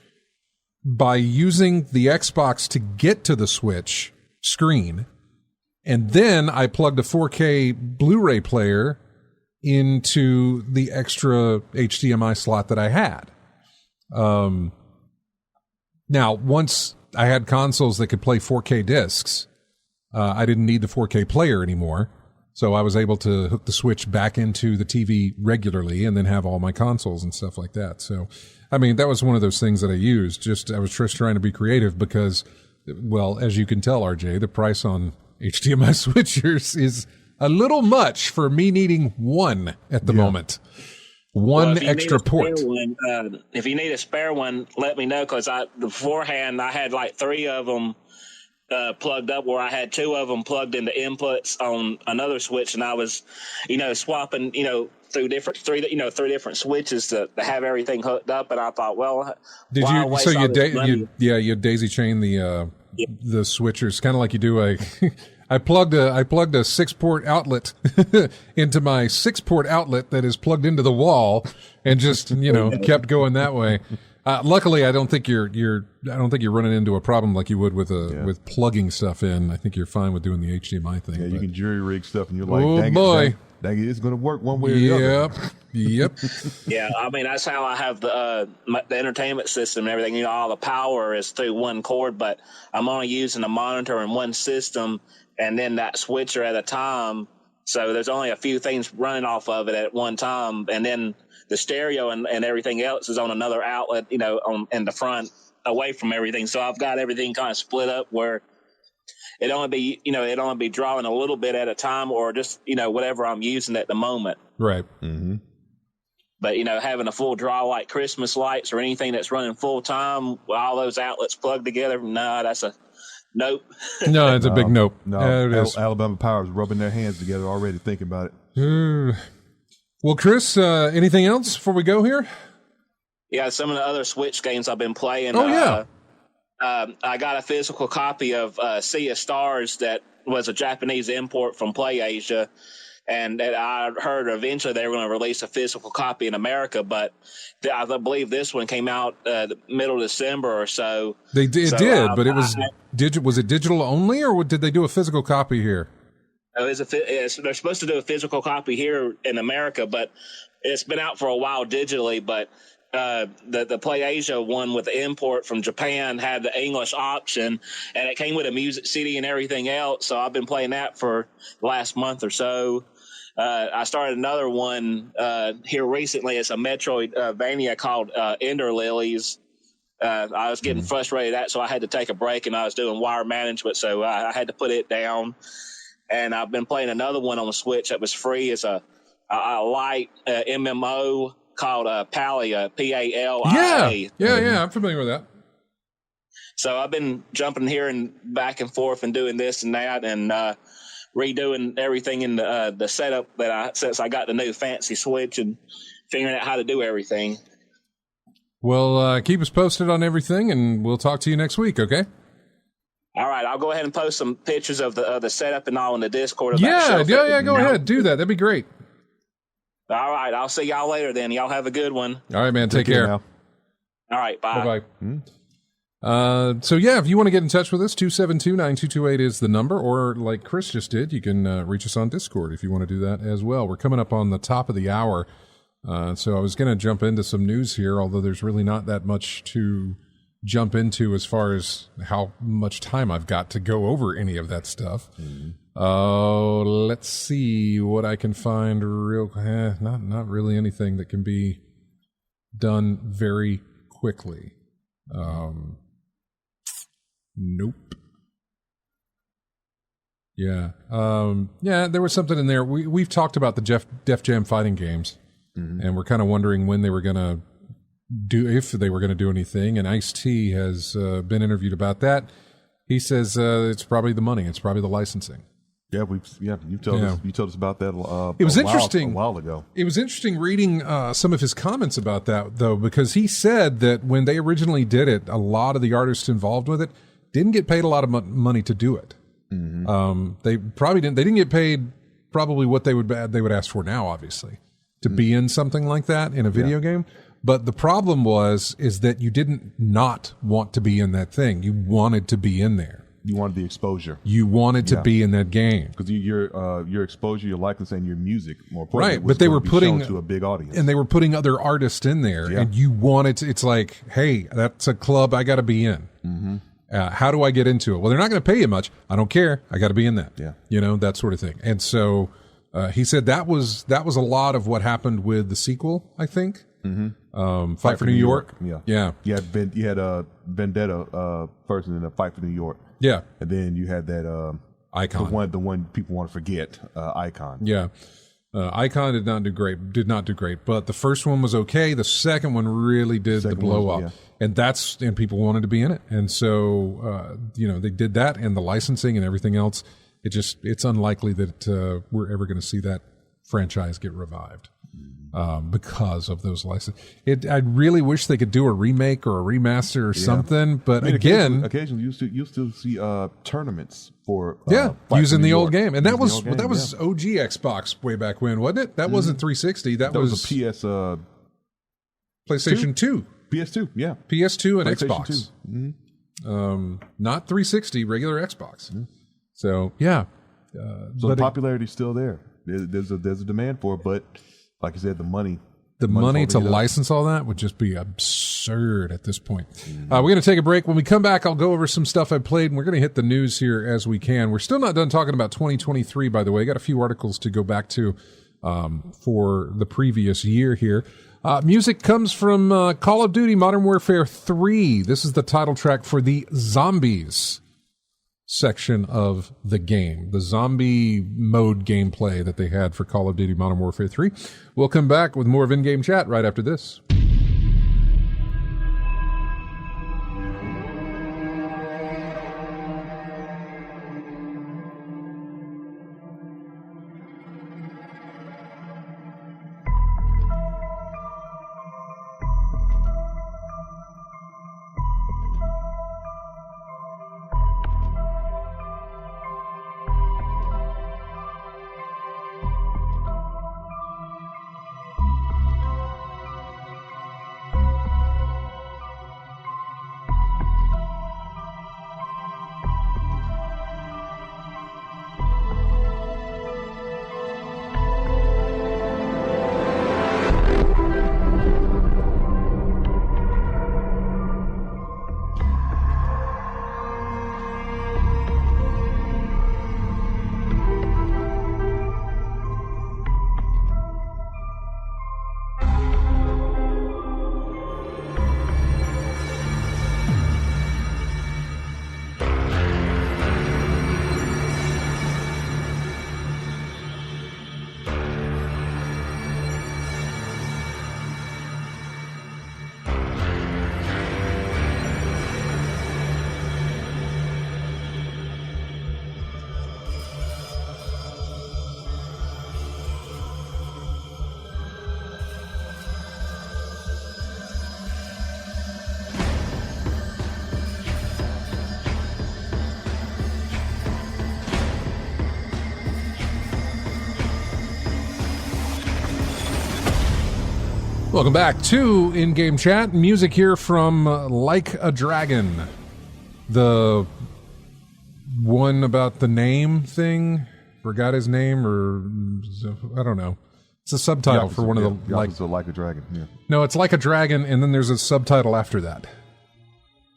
by using the Xbox to get to the Switch screen. And then I plugged a 4K Blu-ray player into the extra HDMI slot that I had. Now, once I had consoles that could play 4K discs, I didn't need the 4K player anymore. So I was able to hook the Switch back into the TV regularly and then have all my consoles and stuff like that. So, I mean, that was one of those things that I used. I was just trying to be creative because, well, as you can tell, RJ, the price on HDMI switchers is a little much for me needing one at the moment. One extra port. If you need a spare one, let me know, because beforehand I had like 3 of them plugged up, where I had 2 of them plugged into inputs on another switch, and I was, swapping, through three different switches to have everything hooked up. And I thought, well, did you? So you daisy chain the switchers, kind of like you do I plugged a 6-port outlet into my 6-port outlet that is plugged into the wall, and just kept going that way. Luckily, I don't think you're running into a problem like you would with plugging stuff in. I think you're fine with doing the HDMI thing. Yeah, you can jury rig stuff, and you're like, dang it, it's going to work one way or the other. Yep. Yeah, I mean, that's how I have the entertainment system and everything. All the power is through one cord, but I'm only using a monitor in one system, and then that switcher at a time. So there's only a few things running off of it at one time, and then the stereo and everything else is on another outlet, in the front, away from everything. So I've got everything kind of split up where it'd only be drawing a little bit at a time, or just whatever I'm using at the moment. Right. Mm-hmm. But having a full draw like Christmas lights or anything that's running full time, all those outlets plugged together, that's a nope. No, it's a big nope. No, Yeah, it is. Alabama Power is rubbing their hands together already, thinking about it. Well, Chris, anything else before we go here? Yeah, some of the other Switch games I've been playing. Oh, yeah. I got a physical copy of Sea of Stars that was a Japanese import from PlayAsia, and I heard eventually they were going to release a physical copy in America, but I believe this one came out the middle of December or so. It did, but it was was it digital only, or did they do a physical copy here? They're supposed to do a physical copy here in America, but it's been out for a while digitally. But the PlayAsia one with the import from Japan had the English option, and it came with a music CD and everything else. So I've been playing that for the last month or so. I started another one here recently. It's a Metroidvania called Ender Lilies. I was getting frustrated at, so I had to take a break, and I was doing wire management, so I had to put it down. And I've been playing another one on the Switch that was free. It's a light MMO called Palia, Palia. Yeah, I'm familiar with that. So I've been jumping here and back and forth and doing this and that, and redoing everything in the setup since I got the new fancy Switch, and figuring out how to do everything. Well, keep us posted on everything, and we'll talk to you next week, okay? All right, I'll go ahead and post some pictures of the setup and all in the Discord. Of Go ahead, do that. That'd be great. All right, I'll see y'all later then. Y'all have a good one. All right, man, take care. All right, bye. Bye-bye. So, if you want to get in touch with us, 272-9228 is the number, or like Chris just did, you can reach us on Discord if you want to do that as well. We're coming up on the top of the hour, so I was going to jump into some news here, although there's really not that much to jump into as far as how much time I've got to go over any of that stuff. Let's see what I can find not really anything that can be done very quickly. Nope. Yeah. There was something in there. We've talked about the Def Jam fighting games, and we're kind of wondering when they were going to if they were going to do anything, and Ice-T has been interviewed about that. He says it's probably the money, it's probably the licensing. Yeah, you told us about that. It was interesting a while ago. It was interesting reading some of his comments about that, though, because he said that when they originally did it, a lot of the artists involved with it didn't get paid a lot of money to do it. They probably didn't. They didn't get paid probably what they would ask for now, obviously, to be in something like that in a video game. But the problem is that you didn't not want to be in that thing. You wanted to be in there. You wanted the exposure. You wanted to be in that game because your exposure, your likeness, and your music, more importantly, right? But they were putting to a big audience, and they were putting other artists in there, and you wanted to. It's like, hey, that's a club I got to be in. How do I get into it? Well, they're not going to pay you much. I don't care. I got to be in that. Yeah, that sort of thing. And so he said that was a lot of what happened with the sequel, I think. Fight for New York. Yeah. You had a Vendetta person in a Fight for New York. Yeah. And then you had that Icon. The one people want to forget, Icon. Yeah. Icon did not do great, but the first one was okay. The second one really did the blow up. And people wanted to be in it. And so they did that, and the licensing and everything else. It's unlikely that we're ever going to see that franchise get revived. Because of those licenses. I really wish they could do a remake or a remaster or something, but occasionally you still see tournaments for using the old game, and that was OG Xbox way back when, wasn't it? That wasn't 360. That was a PS PlayStation 2. PS2, yeah. PS2 and Xbox. Not 360, regular Xbox. So so the popularity's still there. There's a demand for it, but like I said, the money to license all that would just be absurd. absurd at this point. We're going to take a break. When we come back, I'll go over some stuff I played, and we're going to hit the news here as we can. We're still not done talking about 2023, by the way. Got a few articles to go back to for the previous year here. Music comes from Call of Duty Modern Warfare 3. This is the title track for the Zombies section of the game, the zombie mode gameplay that they had for Call of Duty Modern Warfare 3. We'll come back with more of In-Game Chat right after this. Welcome back to In-Game Chat. Music here from Like a Dragon. The one about the name thing. Forgot his name, or I don't know. It's a subtitle for one of the Like a Dragon. Yeah. No, it's Like a Dragon, and then there's a subtitle after that.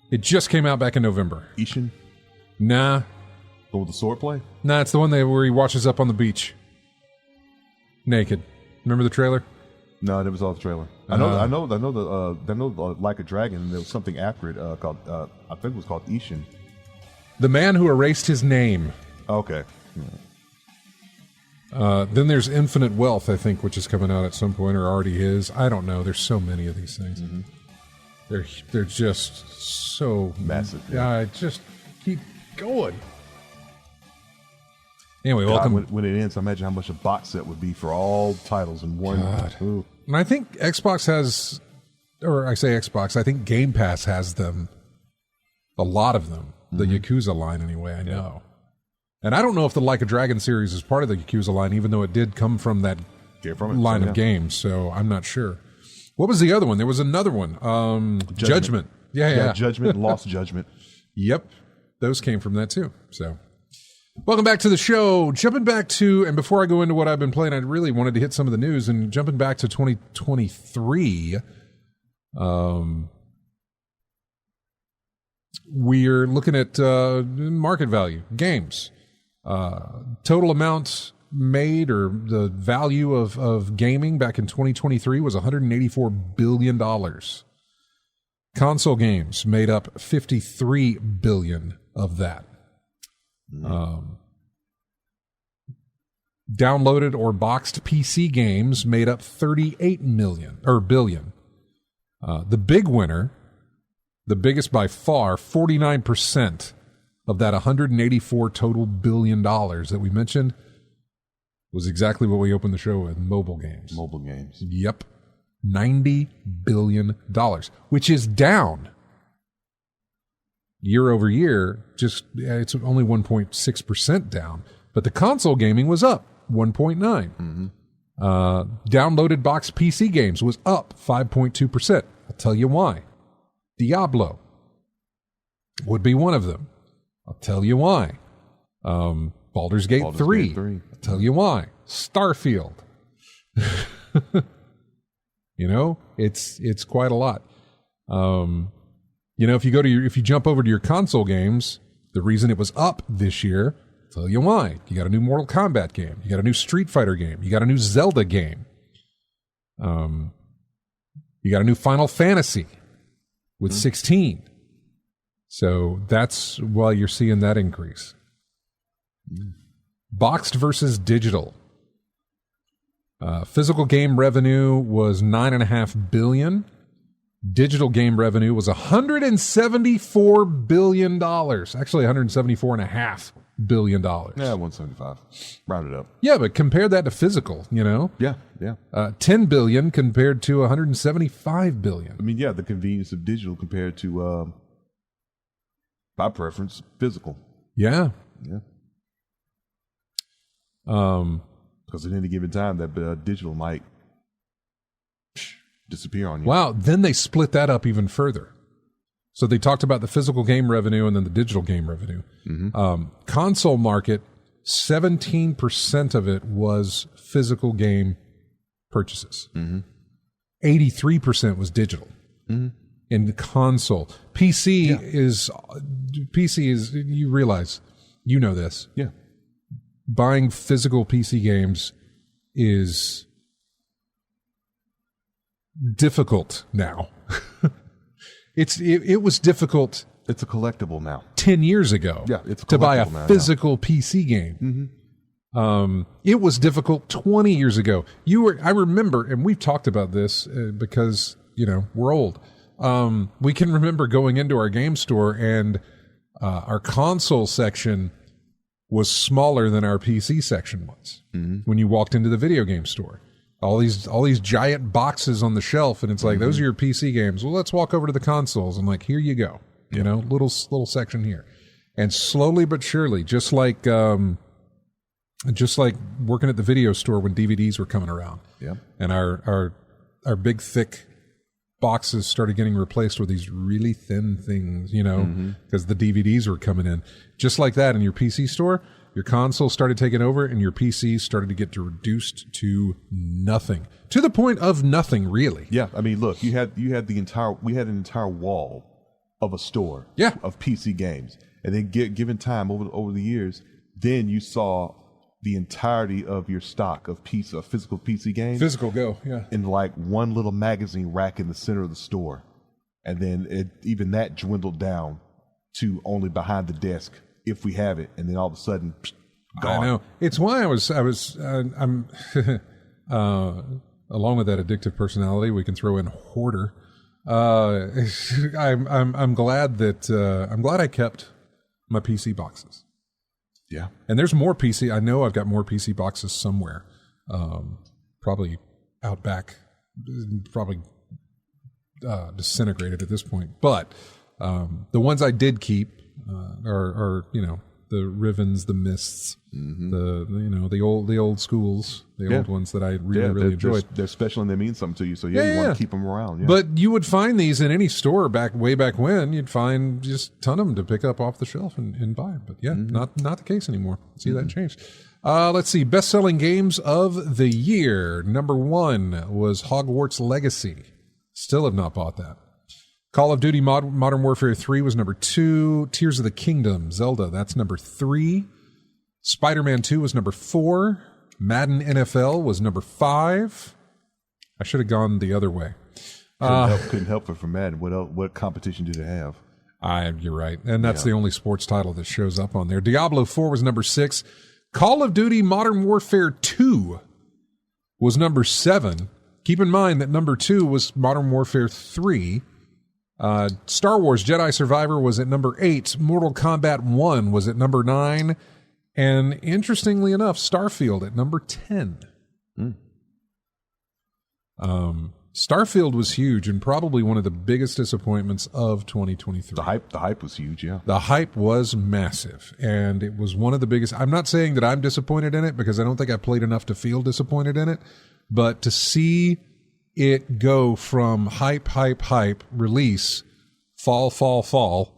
It just came out back in November. Ishin? Nah. The one with the swordplay? Nah, it's the one where he washes up on the beach. Naked. Remember the trailer? No, that was all the trailer. I know Like a Dragon, and there was something after it called, I think it was called Ishin. The man who erased his name. Okay. Then there's Infinite Wealth, I think, which is coming out at some point, or already is. I don't know. There's so many of these things. Mm-hmm. They're just so massive. Yeah, just keep going. Anyway, God, welcome. When it ends, I imagine how much a box set would be for all titles in one. Ooh. And I think Xbox has, or I say Xbox, I think Game Pass has them. A lot of them. The Yakuza line, anyway, I know. And I don't know if the Like a Dragon series is part of the Yakuza line, even though it did come from that line of games, so I'm not sure. What was the other one? There was another one. Judgment. Yeah. Judgment, Lost Judgment. Yep. Those came from that, too. So, welcome back to the show. Jumping back to, and before I go into what I've been playing, I really wanted to hit some of the news, and jumping back to 2023, we're looking at market value, games. Total amount made, or the value of gaming back in 2023 was $184 billion. Console games made up $53 billion of that. Downloaded or boxed PC games made up $38 billion. The big winner, the biggest by far, 49% of that 184 total $1 billion that we mentioned, was exactly what we opened the show with: mobile games. Mobile games. Yep. $90 billion, which is down year over year. Just, it's only 1.6% down, but the console gaming was up 1.9%. Downloaded box PC games was up 5.2%. I'll tell you why. Diablo would be one of them. I'll tell you why. Baldur's Gate 3. I'll tell you why. Starfield. You know, it's quite a lot. If you jump over to your console games, the reason it was up this year, I'll tell you why. You got a new Mortal Kombat game. You got a new Street Fighter game. You got a new Zelda game. You got a new Final Fantasy with 16. So that's why you're seeing that increase. Boxed versus digital. Physical game revenue was $9.5 billion. Digital game revenue was $174 billion. Actually, $174.5 billion. Yeah, 175. Round it up. Yeah, but compare that to physical, Yeah. $10 billion compared to $175 billion. I mean, yeah, the convenience of digital compared to, by preference, physical. Yeah. Because at any given time, that digital might disappear on you. Wow. Then they split that up even further. So they talked about the physical game revenue and then the digital game revenue. Console market, 17% of it was physical game purchases. 83% was digital. In the console. PC is, you realize, you know this. Yeah. Buying physical PC games is difficult now. It was difficult. It's a collectible now. 10 years ago. Yeah, it's to buy a collectible now, physical PC game. It was difficult 20 years ago. I remember, and we've talked about this because, we're old. We can remember going into our game store and our console section was smaller than our PC section was when you walked into the video game store. All these giant boxes on the shelf, and it's like, those are your PC games. Well, let's walk over to the consoles. And like, here you go. Little section here. And slowly but surely, just like working at the video store when DVDs were coming around. Yeah. And our big thick boxes started getting replaced with these really thin things, because the DVDs were coming in. Just like that in your PC store, your console started taking over and your PC started to get reduced to nothing. To the point of nothing, really. Yeah. I mean, look, we had an entire wall of a store of PC games. And then given time over the years, then you saw the entirety of your stock of physical PC games. Physical go, yeah. In like one little magazine rack in the center of the store. And then even that dwindled down to only behind the desk if we have it. And then all of a sudden, gone. I know. It's why I'm along with that addictive personality, we can throw in hoarder. I'm glad I kept my PC boxes. Yeah. And there's more PC. I know I've got more PC boxes somewhere. Probably out back, probably disintegrated at this point. But the ones I did keep are the Rivens, the Mists, the old schools, old ones that I really enjoyed. They're special and they mean something to you. So you want to keep them around. Yeah. But you would find these in any store way back when. You'd find just a ton of them to pick up off the shelf and buy. But not the case anymore. See that changed. Let's see. Best-selling games of the year. Number 1 was Hogwarts Legacy. Still have not bought that. Call of Duty Modern Warfare 3 was number 2. Tears of the Kingdom, Zelda, that's number 3. Spider-Man 2 was number 4. Madden NFL was number 5. I should have gone the other way. Couldn't help it for Madden. What competition did it have? You're right. And that's the only sports title that shows up on there. Diablo 4 was number 6. Call of Duty Modern Warfare 2 was number 7. Keep in mind that number 2 was Modern Warfare 3. Star Wars Jedi Survivor was at number 8. Mortal Kombat 1 was at number 9. And interestingly enough, Starfield at number 10. Starfield was huge and probably one of the biggest disappointments of 2023. The hype was huge, yeah. The hype was massive, and it was one of the biggest. I'm not saying that I'm disappointed in it because I don't think I played enough to feel disappointed in it, but to see it go from hype, release, fall,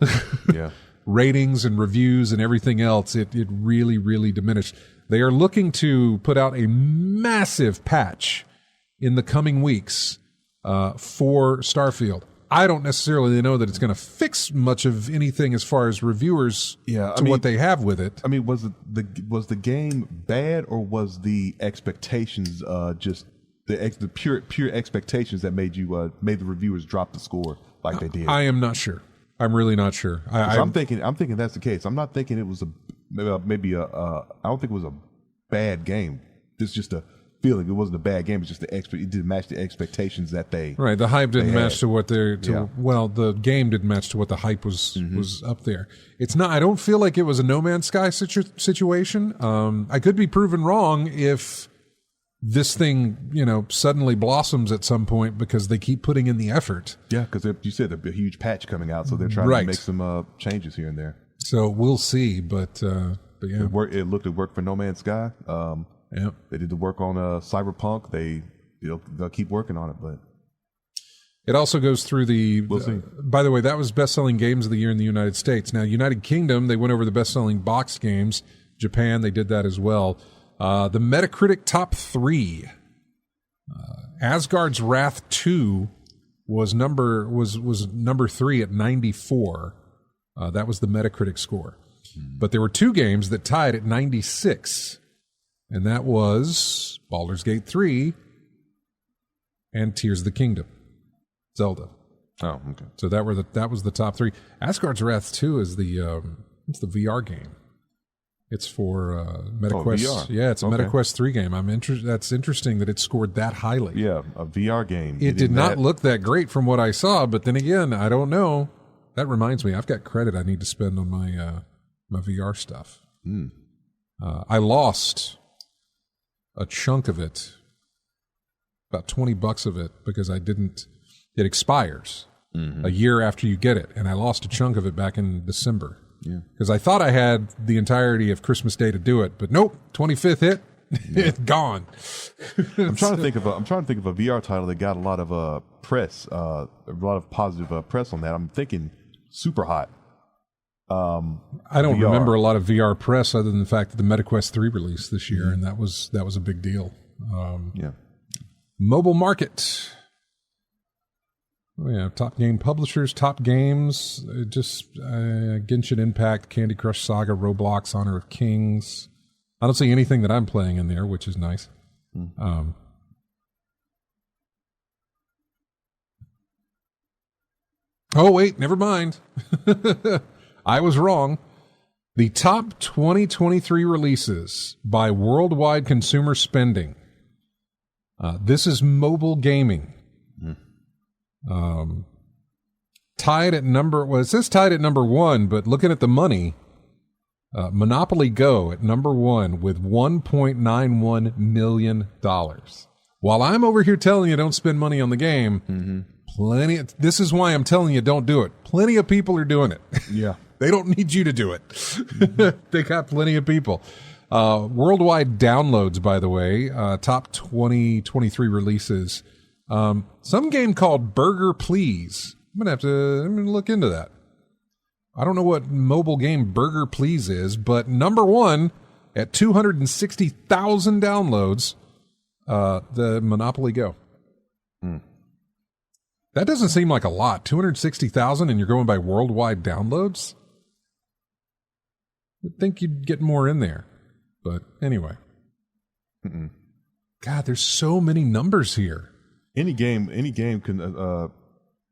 yeah, ratings and reviews and everything else, it really, really diminished. They are looking to put out a massive patch in the coming weeks for Starfield. I don't necessarily know that it's going to fix much of anything as far as reviewers what they have with it. I mean, was the game bad, or was the expectations just the pure expectations that made the reviewers drop the score like they did? I am not sure. I'm really not sure. I'm thinking that's the case. I'm not thinking it was I don't think it was a bad game. It's just a feeling. It wasn't a bad game. It's just it didn't match the expectations that they right. The hype didn't match to what they're well, the game didn't match to what the hype was up there. It's not. I don't feel like it was a No Man's Sky situation. I could be proven wrong if this thing, suddenly blossoms at some point because they keep putting in the effort. Yeah, because you said there'd be a huge patch coming out, so they're trying to make some changes here and there. So we'll see, but yeah, it worked for No Man's Sky. They did the work on Cyberpunk. They'll keep working on it, but it also goes through the. We'll see. By the way, that was best-selling games of the year in the United States. Now, United Kingdom, they went over the best-selling box games. Japan, they did that as well. The Metacritic top 3. Asgard's Wrath 2 was number 3 at 94. That was the Metacritic score. But there were 2 games that tied at 96. And that was Baldur's Gate 3 and Tears of the Kingdom. Zelda. Oh, okay. So that was the top 3. Asgard's Wrath 2 is it's the VR game. It's for MetaQuest. VR. Yeah, it's a MetaQuest 3 game. That's interesting that it scored that highly. Yeah, a VR game. It did not look that great from what I saw, but then again, I don't know. That reminds me, I've got credit I need to spend on my my VR stuff. I lost a chunk of it, about $20 of it, because I didn't. It expires a year after you get it, and I lost a chunk of it back in December. Yeah, because I thought I had the entirety of Christmas Day to do it, but nope. 25th hit, it's gone. I'm trying to think of a VR title that got a lot of press, a lot of positive press on that. I'm thinking Super Hot. I don't remember a lot of VR press other than the fact that the MetaQuest 3 released this year, and that was a big deal. Mobile market. Oh, yeah, top game publishers, top games, Genshin Impact, Candy Crush Saga, Roblox, Honor of Kings. I don't see anything that I'm playing in there, which is nice. Oh, wait, never mind. I was wrong. The top 2023 releases by worldwide consumer spending. This is mobile gaming. Tied at it says tied at number 1, but looking at the money, Monopoly Go at number 1 with $1.91 million. While I'm over here telling you don't spend money on the game, this is why I'm telling you don't do it. Plenty of people are doing it. Yeah. They don't need you to do it. They got plenty of people. Worldwide downloads, by the way, top 2023 releases. Some game called Burger Please. I'm gonna look into that. I don't know what mobile game Burger Please is, but number 1 at 260,000 downloads, the Monopoly Go. That doesn't seem like a lot. 260,000, and you're going by worldwide downloads? I'd think you'd get more in there. But anyway. God, there's so many numbers here. Any game can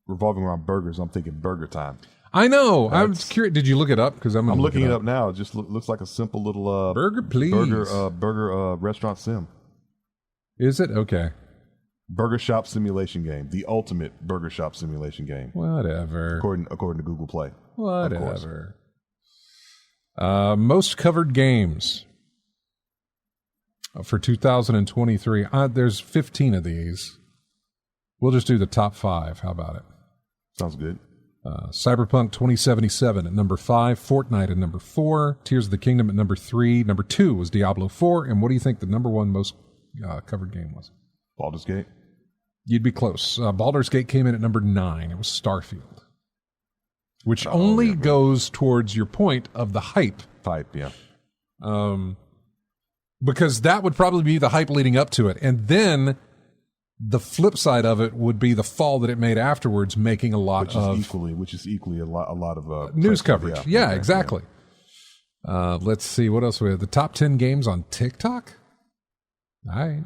revolving around burgers. I'm thinking Burger Time. I know. I'm curious. Did you look it up? Because I'm looking it up now. It just looks like a simple little Burger Please burger restaurant sim. Is it? Okay. Burger Shop simulation game, the ultimate burger shop simulation game. Whatever. According to Google Play. Whatever. Most covered games for 2023. There's 15 of these. We'll just do the top 5. How about it? Sounds good. Cyberpunk 2077 at number 5. Fortnite at number 4. Tears of the Kingdom at number 3. Number 2 was Diablo 4. And what do you think the number 1 most covered game was? Baldur's Gate. You'd be close. Baldur's Gate came in at number 9. It was Starfield. Which only goes towards your point of the hype. Yeah. Because that would probably be the hype leading up to it. And then The flip side of it would be the fall that it made afterwards, making a lot which is equally a lot of news coverage. Yeah, exactly. Yeah. Let's see what else we have. The top 10 games on TikTok. All right,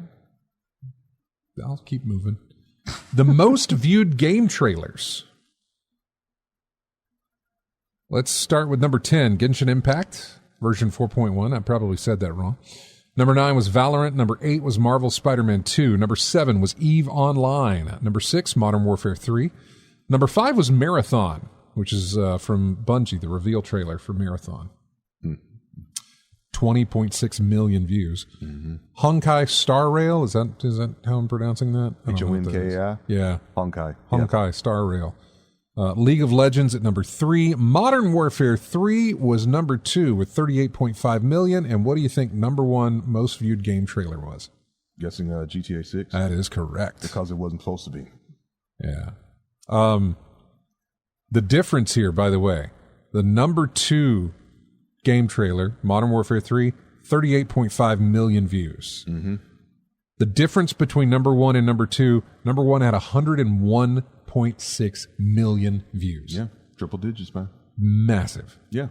I'll keep moving. The most viewed game trailers. Let's start with number 10, Genshin Impact, version 4.1. I probably said that wrong. Number 9 was Valorant. Number 8 was Marvel Spider-Man 2. Number 7 was EVE Online. Number 6, Modern Warfare 3. Number 5 was Marathon, which is from Bungie, the reveal trailer for Marathon. 20.6 million views. Honkai Star Rail, is that how I'm pronouncing that? H-O-N-K-I? Yeah. Honkai Star Rail. League of Legends at number 3. Modern Warfare 3 was number 2 with 38.5 million. And what do you think number 1 most viewed game trailer was? Guessing GTA 6? That is correct. Because it wasn't supposed to be. Yeah. The difference here, by the way, the number 2 game trailer, Modern Warfare 3, 38.5 million views. The difference between number 1 and number 2, number 1 had 101.6 million views. Yeah, triple digits, man. Massive. Yeah.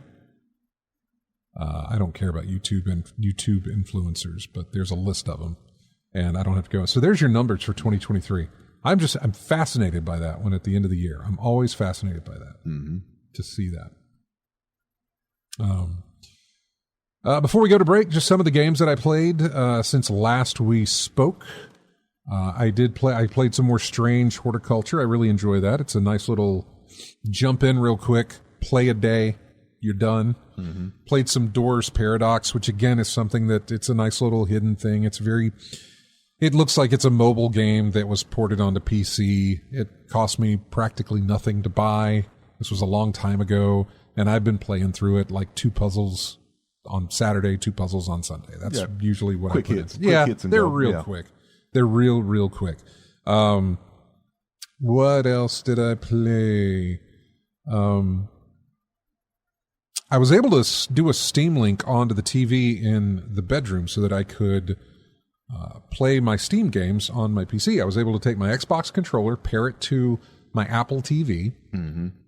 I don't care about YouTube and YouTube influencers, but there's a list of them, and I don't have to go. So there's your numbers for 2023. I'm fascinated by that one at the end of the year. I'm always fascinated by that, to see that. Before we go to break, just some of the games that I played since last we spoke. I played some more Strange Horticulture. I really enjoy that. It's a nice little jump in real quick, play a day, you're done. Played some Doors Paradox, which again is something that it's a nice little hidden thing. It looks like it's a mobile game that was ported onto PC. It cost me practically nothing to buy. This was a long time ago, and I've been playing through it like 2 puzzles on Saturday, 2 puzzles on Sunday. That's usually what I put in. Yeah, they're real quick. They're real quick. What else did I play? I was able to do a Steam Link onto the TV in the bedroom so that I could play my Steam games on my PC. I was able to take my Xbox controller, pair it to my Apple TV,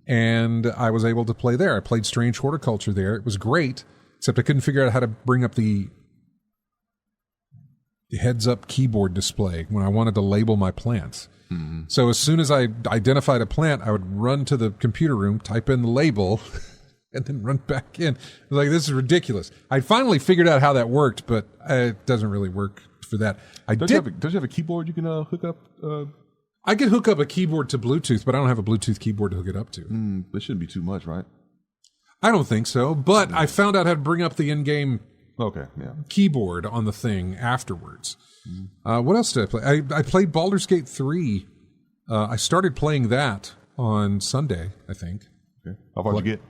and I was able to play there. I played Strange Horticulture there. It was great, except I couldn't figure out how to bring up the heads-up keyboard display when I wanted to label my plants. So as soon as I identified a plant, I would run to the computer room, type in the label, and then run back in. I was like, this is ridiculous. I finally figured out how that worked, but it doesn't really work for that. Don't you have a keyboard you can hook up? I can hook up a keyboard to Bluetooth, but I don't have a Bluetooth keyboard to hook it up to. That shouldn't be too much, right? I don't think so, but I found out how to bring up the in-game keyboard on the thing afterwards. What else did I play? I played Baldur's Gate 3. I started playing that on Sunday, I think. Okay. How far did you get?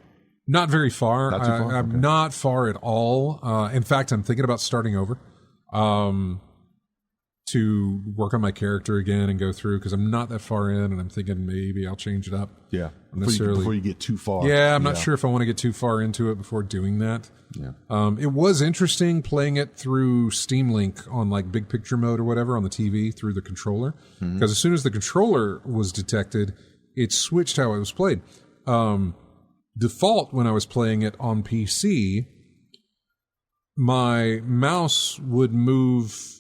Not very far. Not too far? I'm not far at all. In fact, I'm thinking about starting over to work on my character again and go through, because I'm not that far in, and I'm thinking maybe I'll change it up. Yeah, before you get too far. Yeah, I'm not sure if I want to get too far into it before doing that. Yeah. It was interesting playing it through Steam Link on like big picture mode or whatever on the TV through the controller, because as soon as the controller was detected, it switched how it was played. Default, when I was playing it on PC, my mouse would move.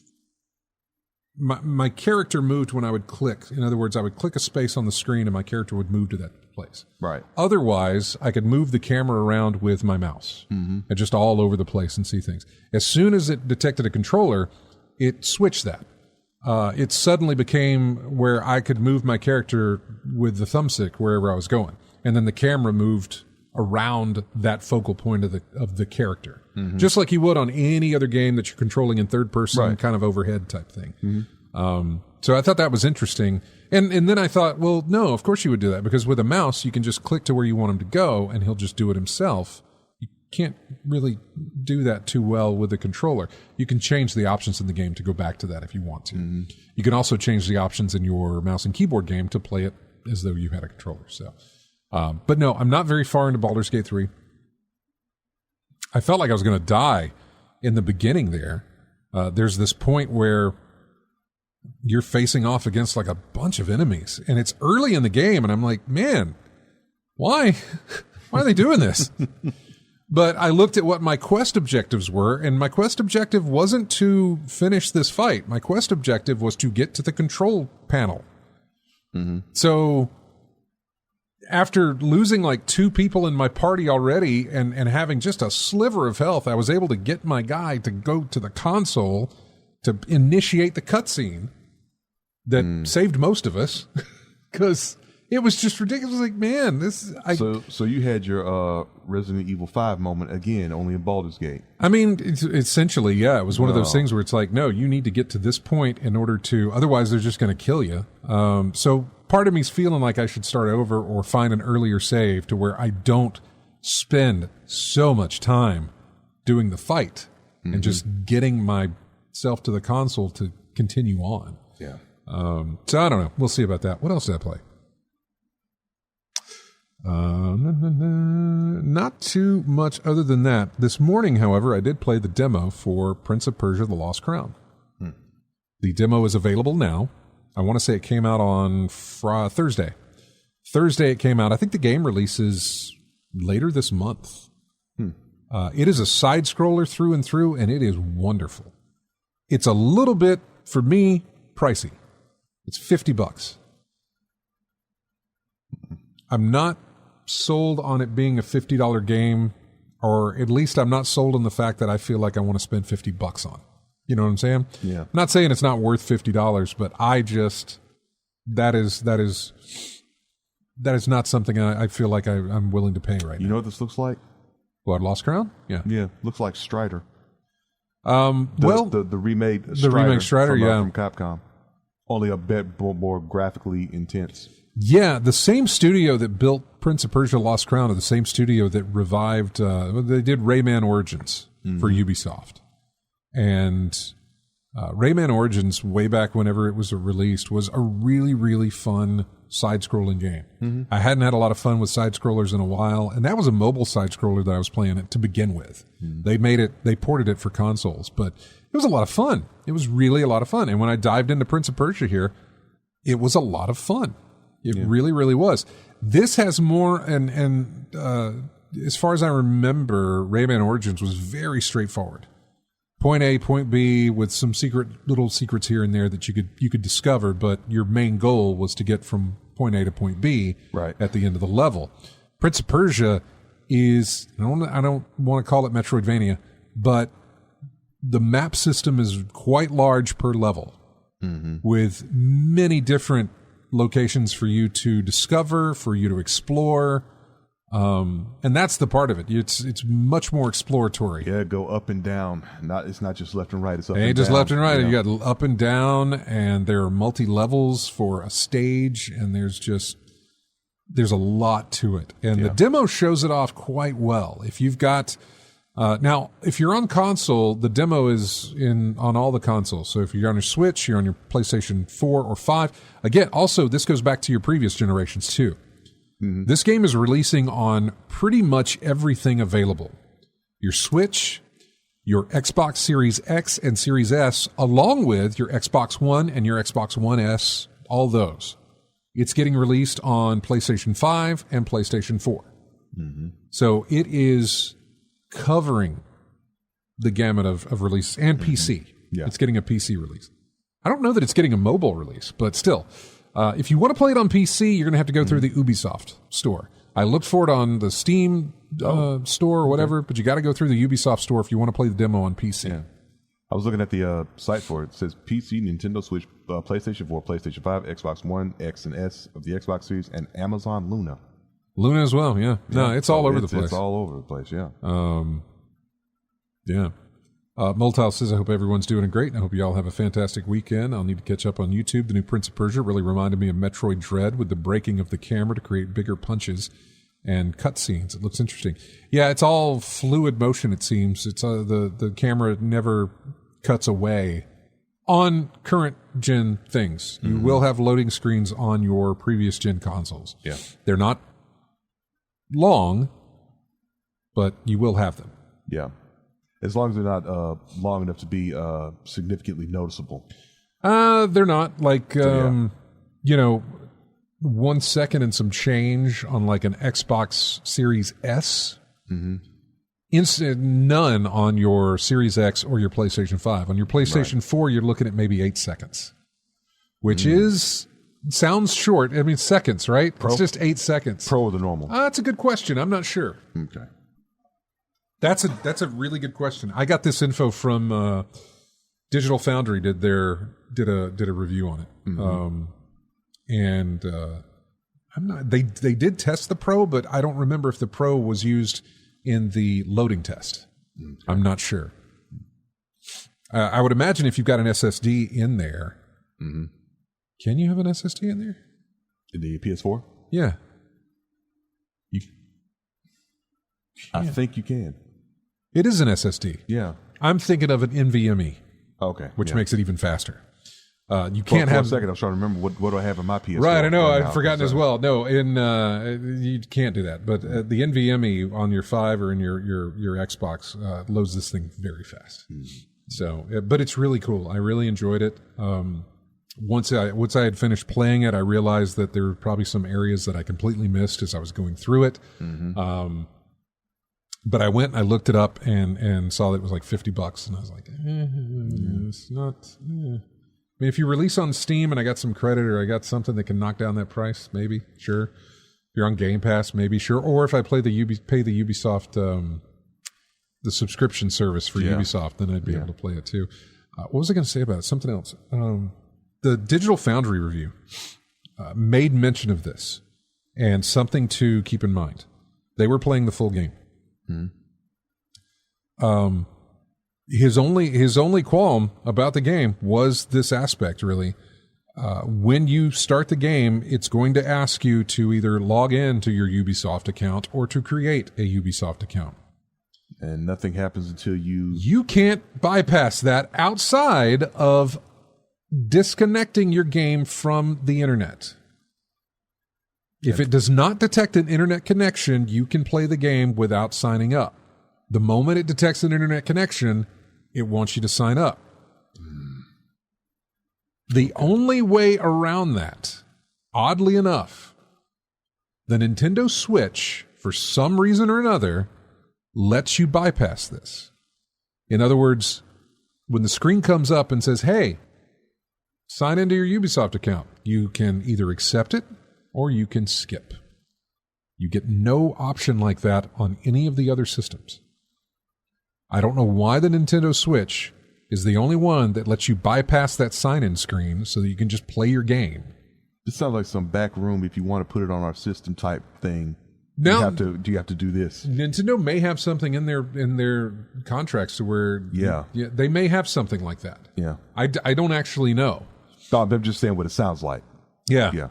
My character moved when I would click. In other words, I would click a space on the screen and my character would move to that place. Right. Otherwise, I could move the camera around with my mouse and just all over the place and see things. As soon as it detected a controller, it switched that. It suddenly became where I could move my character with the thumbstick wherever I was going. And then the camera moved around that focal point of the character, just like you would on any other game that you're controlling in third person, kind of overhead type thing. So I thought that was interesting, and then I thought, well, no, of course you would do that, because with a mouse you can just click to where you want him to go, and he'll just do it himself. You can't really do that too well with a controller. You can change the options in the game to go back to that if you want to. You can also change the options in your mouse and keyboard game to play it as though you had a controller. So. But no, I'm not very far into Baldur's Gate 3. I felt like I was going to die in the beginning there. There's this point where you're facing off against like a bunch of enemies, and it's early in the game, and I'm like, man, why are they doing this? But I looked at what my quest objectives were, and my quest objective wasn't to finish this fight. My quest objective was to get to the control panel. So after losing like 2 people in my party already and having just a sliver of health, I was able to get my guy to go to the console to initiate the cutscene that saved most of us, because it was just ridiculous. Like, man, So you had your Resident Evil 5 moment again, only in Baldur's Gate. I mean, it's essentially, yeah, it was one of those things where it's like, no, you need to get to this point in order to, otherwise they're just going to kill you. So part of me's feeling like I should start over or find an earlier save to where I don't spend so much time doing the fight and just getting myself to the console to continue on. Yeah. So I don't know. We'll see about that. What else did I play? Not too much other than that. This morning, however, I did play the demo for Prince of Persia: The Lost Crown. The demo is available now. I want to say it came out on Thursday. Thursday it came out. I think the game releases later this month. It is a side-scroller through and through, and it is wonderful. It's a little bit, for me, pricey. It's $50. I'm not sold on it being a $50 game, or at least I'm not sold on the fact that I feel like I want to spend $50 on. You know what I'm saying? Yeah. I'm not saying it's not worth $50, but I just that is not something I feel like I'm willing to pay right now. You know what this looks like? What, Lost Crown? Yeah. Yeah, looks like Strider. The remade Strider, from Capcom. Only a bit more graphically intense. Yeah, the same studio that built Prince of Persia: Lost Crown are the same studio that revived. They did Rayman Origins for Ubisoft, and Rayman Origins, way back whenever it was released, was a really, really fun side-scrolling game. I hadn't had a lot of fun with side-scrollers in a while, and that was a mobile side-scroller that I was playing it to begin with. They ported it for consoles, but it was a lot of fun. It was really a lot of fun. And when I dived into Prince of Persia here, it was a lot of fun. It really, really was. This has more, and as far as I remember, Rayman Origins was very straightforward. Point A, point B, with some little secrets here and there that you could discover, but your main goal was to get from point A to point B at the end of the level. Prince of Persia is, I don't want to call it Metroidvania, but the map system is quite large per level, with many different locations for you to discover, for you to explore, and that's the part of it. It's much more exploratory. Yeah, go up and down. It's not just left and right. It's up and and just down. Left and right. You got up and down, and there are multi levels for a stage, and there's a lot to it. And the demo shows it off quite well. If you've got now, if you're on console, the demo is on all the consoles. So if you're on your Switch, you're on your PlayStation 4 or 5. Again, also, this goes back to your previous generations, too. This game is releasing on pretty much everything available. Your Switch, your Xbox Series X and Series S, along with your Xbox One and your Xbox One S, all those. It's getting released on PlayStation 5 and PlayStation 4. So it is covering the gamut of release, and PC. Yeah. It's getting a PC release. I don't know that it's getting a mobile release, but still. If you want to play it on PC, you're going to have to go through the Ubisoft store. I looked for it on the Steam store or whatever, but you got to go through the Ubisoft store if you want to play the demo on PC. Yeah. I was looking at the site for it. It says PC, Nintendo Switch, PlayStation 4, PlayStation 5, Xbox One, X and S of the Xbox Series, and Amazon Luna. Luna as well, yeah. No, it's all over the place. It's all over the place, yeah. Yeah. Moltile says, I hope everyone's doing great, and I hope you all have a fantastic weekend. I'll need to catch up on YouTube. The new Prince of Persia really reminded me of Metroid Dread with the breaking of the camera to create bigger punches and cutscenes. It looks interesting. Yeah, it's all fluid motion, it seems. It's the camera never cuts away on current gen things. You will have loading screens on your previous gen consoles. Yeah. They're not long, but you will have them. Yeah. As long as they're not long enough to be significantly noticeable. They're not like, you know, 1 second and some change on like an Xbox Series S. None on your Series X or your PlayStation 5. On your PlayStation 4, you're looking at maybe 8 seconds, which sounds short. I mean, seconds, right? It's just 8 seconds. Pro or the normal? That's a good question. I'm not sure. Okay. That's a really good question. I got this info from Digital Foundry. Did a review on it, I'm not. They did test the Pro, but I don't remember if the Pro was used in the loading test. Okay. I'm not sure. I would imagine if you've got an SSD in there, can you have an SSD in there? In the PS4? Yeah. I think you can. It is an SSD. Yeah. I'm thinking of an NVMe. Okay. Which makes it even faster. You can't have. For a second, I was trying to remember what do I have in my PS4. Right, I know. I've forgotten as well. No, you can't do that. But the NVMe on your 5 or in your Xbox loads this thing very fast. So, but it's really cool. I really enjoyed it. Once I had finished playing it, I realized that there were probably some areas that I completely missed as I was going through it. But I went and I looked it up and saw that it was like $50, and I was like, it's not. I mean, if you release on Steam and I got some credit or I got something that can knock down that price, maybe, sure. If you're on Game Pass, maybe, sure. Or if I pay the Ubisoft, the subscription service for Ubisoft, then I'd be able to play it too. What was I going to say about it? Something else. The Digital Foundry review made mention of this and something to keep in mind. They were playing the full game. His only qualm about the game was this aspect, really. When you start the game, it's going to ask you to either log in to your Ubisoft account or to create a Ubisoft account. And nothing happens until you... You can't bypass that outside of disconnecting your game from the internet. If it does not detect an internet connection, you can play the game without signing up. The moment it detects an internet connection, it wants you to sign up. The only way around that, oddly enough, the Nintendo Switch, for some reason or another, lets you bypass this. In other words, when the screen comes up and says, hey, sign into your Ubisoft account, you can either accept it or you can skip. You get no option like that on any of the other systems. I don't know why the Nintendo Switch is the only one that lets you bypass that sign-in screen so that you can just play your game. This sounds like some back room if you want to put it on our system type thing. Now, you have to do this. Nintendo may have something in their contracts to where they may have something like that. Yeah. I don't actually know. No, I'm just saying what it sounds like. Yeah.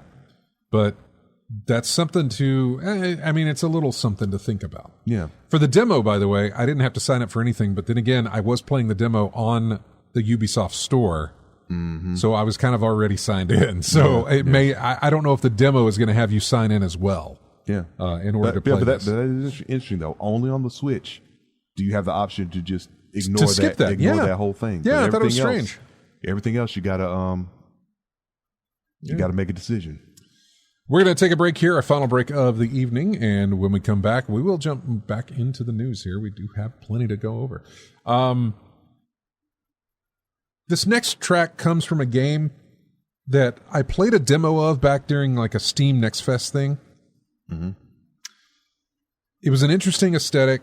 But that's something to, I mean, it's a little something to think about. Yeah. For the demo, by the way, I didn't have to sign up for anything, but then again, I was playing the demo on the Ubisoft store, so I was kind of already signed in. So I don't know if the demo is going to have you sign in as well. Yeah. In order to play this. That is interesting, though. Only on the Switch do you have the option to just ignore to skip that whole thing. Yeah, I thought it was strange. strange. Everything else, you gotta make a decision. We're going to take a break here, our final break of the evening, and when we come back, we will jump back into the news here. We do have plenty to go over. This next track comes from a game that I played a demo of back during like a Steam Next Fest thing. It was an interesting aesthetic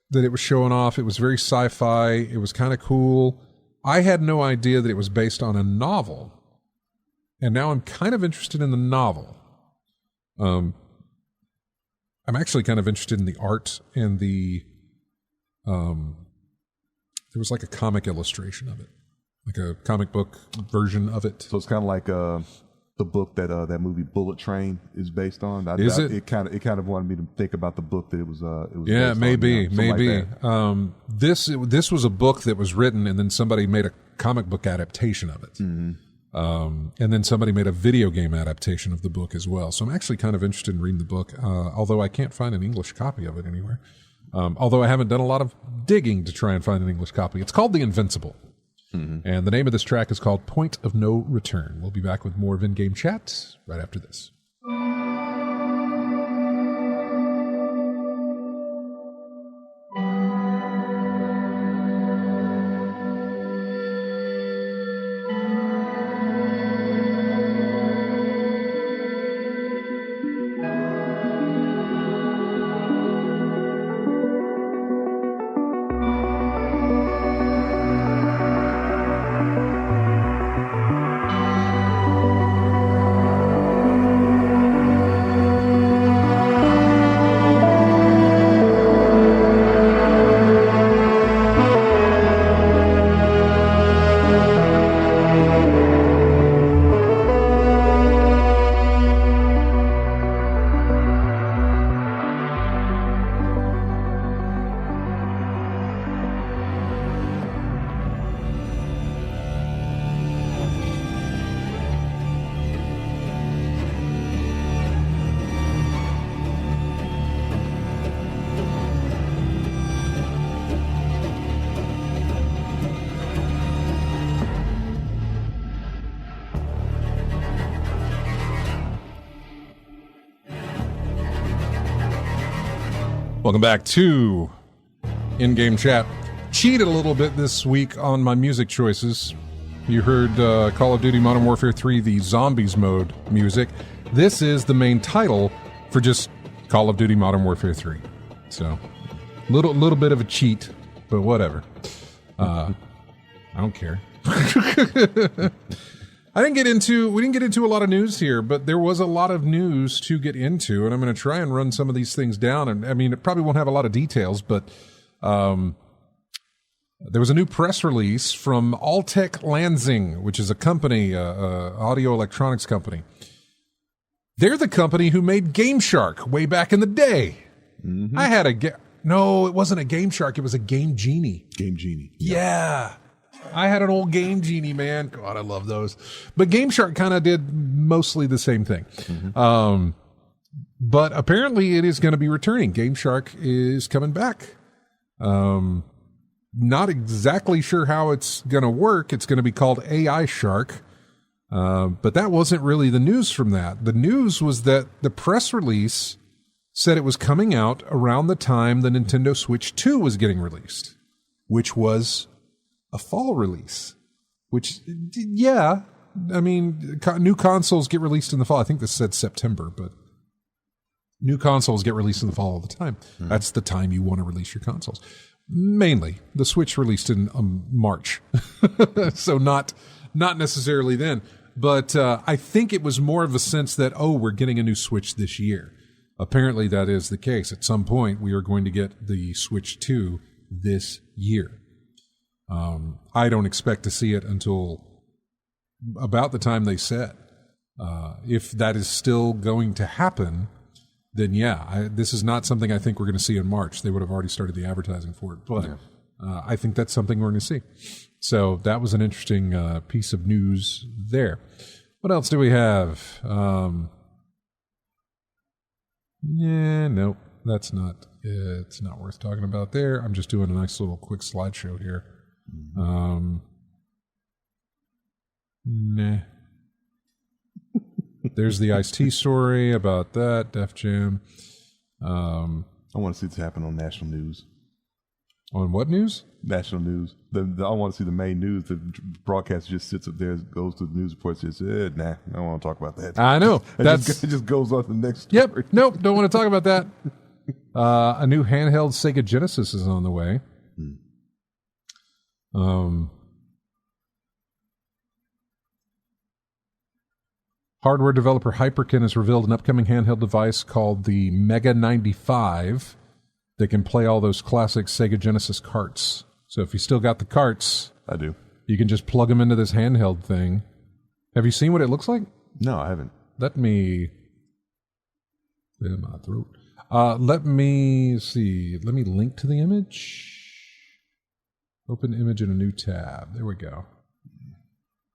that it was showing off. It was very sci-fi. It was kind of cool. I had no idea that it was based on a novel, and now I'm kind of interested in the novel. I'm actually kind of interested in the art and the there was like a comic illustration of it, like a comic book version of it. So it's kind of like the book that that movie Bullet Train is based on. It kind of wanted me to think about the book that it was. Yeah, maybe. Like this was a book that was written, and then somebody made a comic book adaptation of it. And then somebody made a video game adaptation of the book as well. So I'm actually kind of interested in reading the book, although I can't find an English copy of it anywhere. Although I haven't done a lot of digging to try and find an English copy. It's called The Invincible. And the name of this track is called Point of No Return. We'll be back with more of In-Game Chat right after this. Welcome back to In-Game Chat. Cheated a little bit this week on my music choices. You heard Call of Duty Modern Warfare 3, the Zombies mode music. This is the main title for just Call of Duty Modern Warfare 3. So, little bit of a cheat, but whatever. I don't care. We didn't get into a lot of news here, but there was a lot of news to get into, and I'm going to try and run some of these things down. And I mean, it probably won't have a lot of details, but there was a new press release from Altec Lansing, which is a company, audio electronics company. They're the company who made Game Shark way back in the day. Mm-hmm. I had no, it wasn't a Game Shark, it was a Game Genie. Game Genie. Yeah. I had an old Game Genie, man. God, I love those. But Game Shark kind of did mostly the same thing. Mm-hmm. But apparently it is going to be returning. Game Shark is coming back. Not exactly sure how it's going to work. It's going to be called AI Shark. But that wasn't really the news from that. The news was that the press release said it was coming out around the time the Nintendo Switch 2 was getting released, which was a fall release, which, yeah, I mean, new consoles get released in the fall. I think this said September, but new consoles get released in the fall all the time. Mm-hmm. That's the time you want to release your consoles. Mainly, the Switch released in March, so not necessarily then. But I think it was more of a sense that, we're getting a new Switch this year. Apparently, that is the case. At some point, we are going to get the Switch 2 this year. I don't expect to see it until about the time they said. If that is still going to happen, then this is not something I think we're going to see in March. They would have already started the advertising for it. But I think that's something we're going to see. So that was an interesting piece of news there. What else do we have? Nope. That's not. It's not worth talking about there. I'm just doing a nice little quick slideshow here. Nah. There's the Ice-T story about that, Def Jam. I want to see this happen on national news. On what news? National news. I want to see the main news. The broadcaster just sits up there, goes to the news report, says, nah, I don't want to talk about that. I know. It just goes on to the next story. Yep. Nope. Don't want to talk about that. A new handheld Sega Genesis is on the way. Hardware developer Hyperkin has revealed an upcoming handheld device called the Mega 95 that can play all those classic Sega Genesis carts. So if you still got the carts, I do. You can just plug them into this handheld thing. Have you seen what it looks like? No, I haven't. Let me clear my throat. Let me see. Let me link to the image. Open image in a new tab. There we go.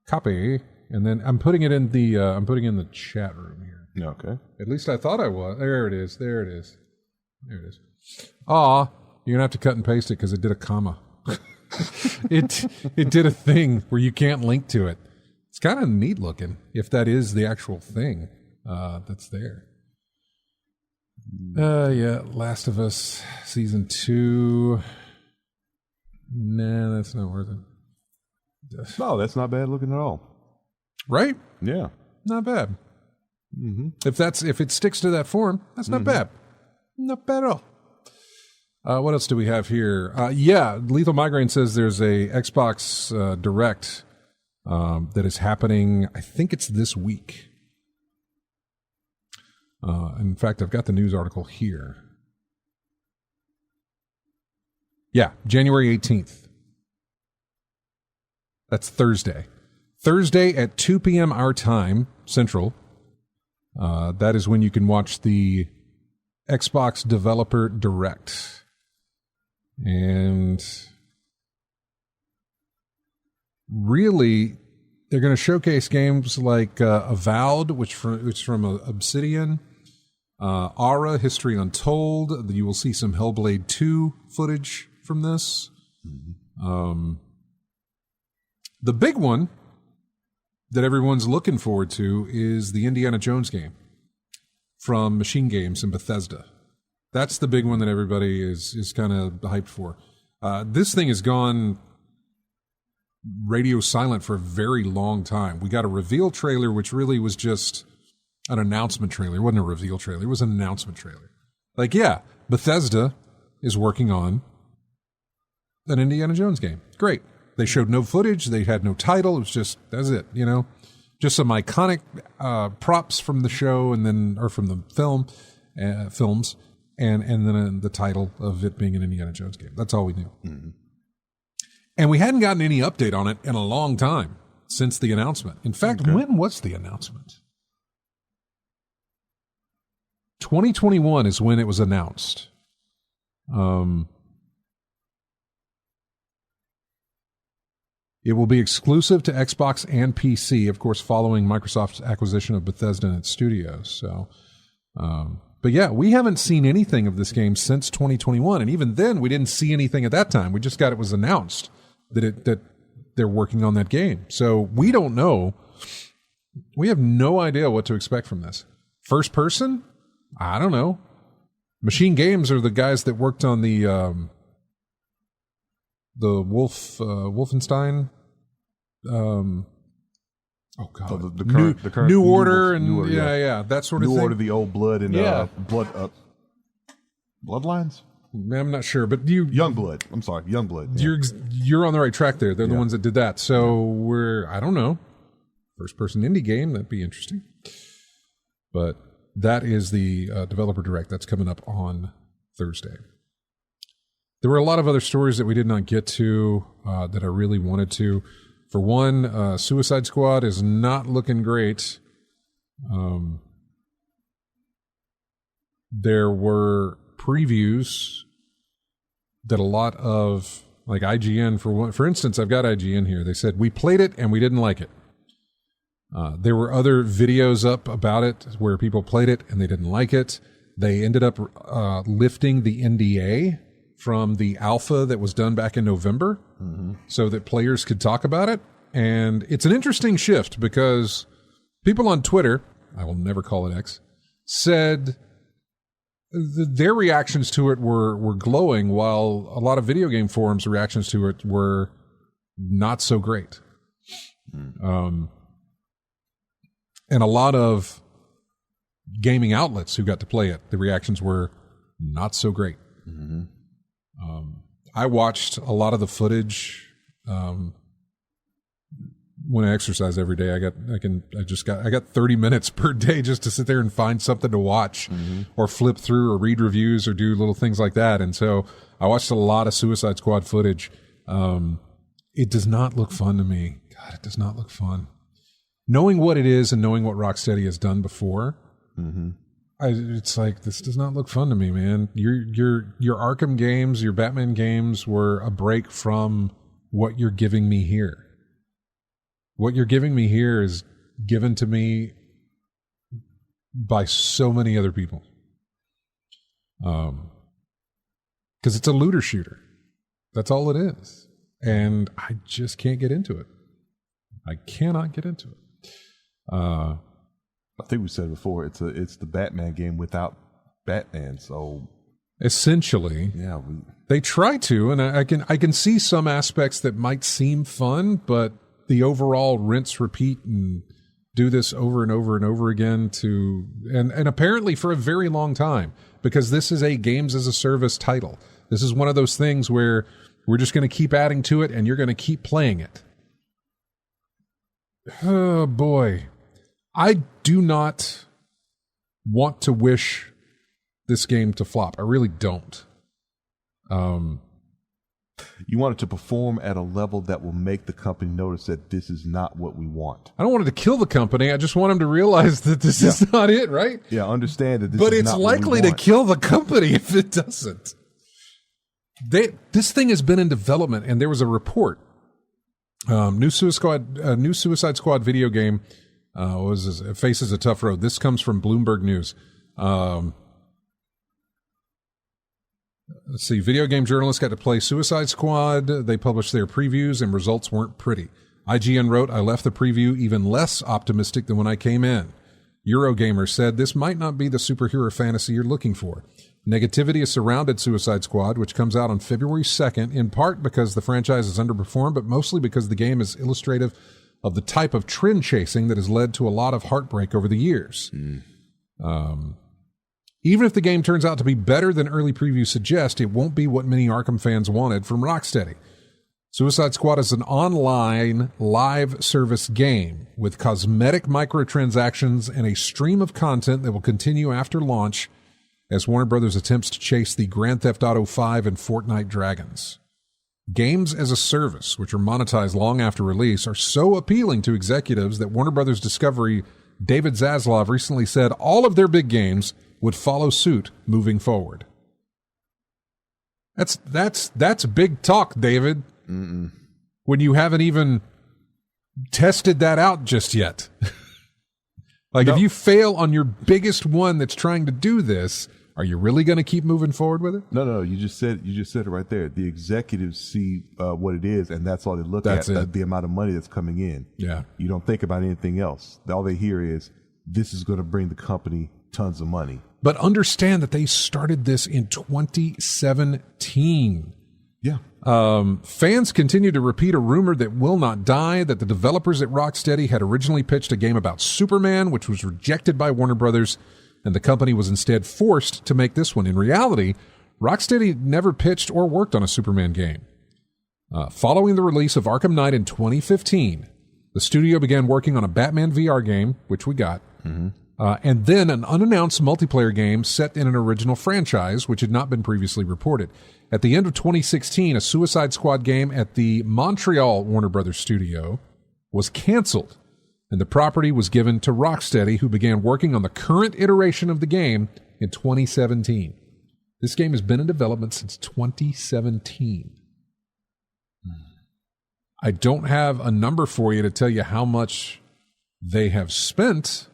Copy, and then I'm putting it in the chat room here. Okay. At least I thought I was. There it is. There it is. Aw, you're gonna have to cut and paste it because it did a comma. it did a thing where you can't link to it. It's kind of neat looking, if that is the actual thing that's there. Yeah, Last of Us Season 2. Nah, that's not worth it. No, that's not bad looking at all. Right? Yeah. Not bad. If it sticks to that form, that's not bad. Not bad at all. What else do we have here? Yeah, Lethal Migraine says there's a Xbox Direct that is happening. I think it's this week. In fact, I've got the news article here. Yeah, January 18th. That's Thursday. Thursday at 2 p.m. our time, Central. That is when you can watch the Xbox Developer Direct. And really, they're going to showcase games like Avowed, which is from Obsidian, Aura, History Untold. You will see some Hellblade 2 footage from this. The big one that everyone's looking forward to is the Indiana Jones game from Machine Games and Bethesda. That's the big one that everybody is kind of hyped for. This thing has gone radio silent for a very long time. We got a reveal trailer, which really was just an announcement trailer. It wasn't a reveal trailer. It was an announcement trailer. Like, yeah, Bethesda is working on an Indiana Jones game. Great. They showed no footage. They had no title. It was just, that's it, you know? Just some iconic props from the show or from the films, and then the title of it being an Indiana Jones game. That's all we knew. Mm-hmm. And we hadn't gotten any update on it in a long time since the announcement. In fact, when was the announcement? 2021 is when it was announced. It will be exclusive to Xbox and PC, of course, following Microsoft's acquisition of Bethesda and its studios. So, but yeah, we haven't seen anything of this game since 2021, and even then, we didn't see anything at that time. We just got it was announced that they're working on that game. So we don't know. We have no idea what to expect from this. First person? I don't know. Machine Games are the guys that worked on the Wolfenstein. Oh God! The current New Order New Order, yeah, that sort of thing. New Order, the old Blood and Bloodlines. I'm not sure, but Youngblood. I'm sorry, Youngblood. Yeah. You're on the right track there. They're the ones that did that. So I don't know, first person indie game, that'd be interesting. But that is the Developer Direct that's coming up on Thursday. There were a lot of other stories that we did not get to that I really wanted to. For one, Suicide Squad is not looking great. There were previews that a lot of, like IGN, for instance, I've got IGN here. They said, we played it and we didn't like it. There were other videos up about it where people played it and they didn't like it. They ended up lifting the NDA from the alpha that was done back in November so that players could talk about it. And it's an interesting shift because people on Twitter, I will never call it X, said their reactions to it were glowing, while a lot of video game forums' reactions to it were not so great. And a lot of gaming outlets who got to play it, the reactions were not so great. I watched a lot of the footage when I exercise every day. I got 30 minutes per day just to sit there and find something to watch or flip through or read reviews or do little things like that. And so I watched a lot of Suicide Squad footage. It does not look fun to me. God, it does not look fun. Knowing what it is and knowing what Rocksteady has done before, it's like, this does not look fun to me, man. Your Arkham games, your Batman games were a break from what you're giving me here. What you're giving me here is given to me by so many other people. Because it's a looter shooter. That's all it is. and I just can't get into it. I cannot get into it. I think we said before, it's the Batman game without Batman. So essentially, yeah, they try to, and I can see some aspects that might seem fun, but the overall rinse, repeat, and do this over and over and over again and apparently for a very long time, because this is a games as a service title. This is one of those things where we're just going to keep adding to it, and you're going to keep playing it. Oh boy, I do not want to wish this game to flop. I really don't. You want it to perform at a level that will make the company notice that this is not what we want. I don't want it to kill the company. I just want them to realize that this is not it, right? Yeah, understand that this but is it's not what we likely to want. kill the company if it doesn't. This thing has been in development, and there was a report. New Suicide Squad video game it faces a tough road. This comes from Bloomberg News. Let's see. Video game journalists got to play Suicide Squad. They published their previews, and results weren't pretty. IGN wrote, "I left the preview even less optimistic than when I came in." Eurogamer said, "This might not be the superhero fantasy you're looking for." Negativity has surrounded Suicide Squad, which comes out on February 2nd, in part because the franchise has underperformed, but mostly because the game is illustrative of the type of trend chasing that has led to a lot of heartbreak over the years. Even if the game turns out to be better than early previews suggest, it won't be what many Arkham fans wanted from Rocksteady. Suicide Squad is an online live service game with cosmetic microtransactions and a stream of content that will continue after launch as Warner Brothers attempts to chase the Grand Theft Auto 5 and Fortnite dragons. Games as a service, which are monetized long after release, are so appealing to executives that Warner Brothers Discovery David Zaslav recently said all of their big games would follow suit moving forward. That's big talk, David. When you haven't even tested that out just yet. If you fail on your biggest one that's trying to do this, are you really going to keep moving forward with it? No. You just said it right there. The executives see what it is, and that's all they look at. The amount of money that's coming in. Yeah. You don't think about anything else. All they hear is this is going to bring the company tons of money. But understand that they started this in 2017. Yeah. Fans continue to repeat a rumor that will not die, that the developers at Rocksteady had originally pitched a game about Superman, which was rejected by Warner Brothers, and the company was instead forced to make this one. In reality, Rocksteady never pitched or worked on a Superman game. Following the release of Arkham Knight in 2015, the studio began working on a Batman VR game, which we got, and then an unannounced multiplayer game set in an original franchise, which had not been previously reported. At the end of 2016, a Suicide Squad game at the Montreal Warner Brothers studio was canceled, and the property was given to Rocksteady, who began working on the current iteration of the game in 2017. This game has been in development since 2017. I don't have a number for you to tell you how much they have spent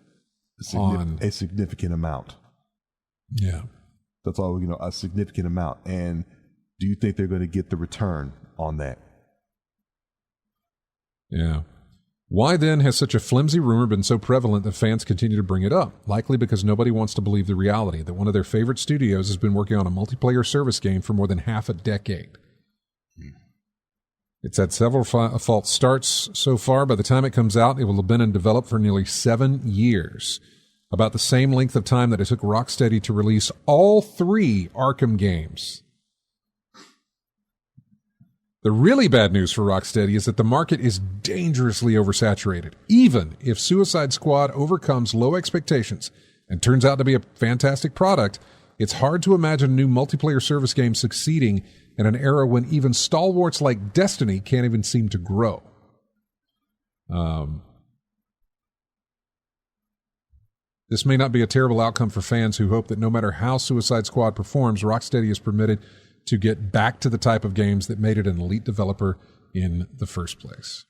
on a significant amount. Yeah. That's all, a significant amount. And do you think they're going to get the return on that? Yeah. Why then has such a flimsy rumor been so prevalent that fans continue to bring it up? Likely because nobody wants to believe the reality that one of their favorite studios has been working on a multiplayer service game for more than half a decade. It's had several false starts so far. By the time it comes out, it will have been in develop for nearly 7 years, about the same length of time that it took Rocksteady to release all 3 Arkham games. The really bad news for Rocksteady is that the market is dangerously oversaturated. Even if Suicide Squad overcomes low expectations and turns out to be a fantastic product, it's hard to imagine a new multiplayer service game succeeding in an era when even stalwarts like Destiny can't even seem to grow. This may not be a terrible outcome for fans who hope that no matter how Suicide Squad performs, Rocksteady is permitted to get back to the type of games that made it an elite developer in the first place.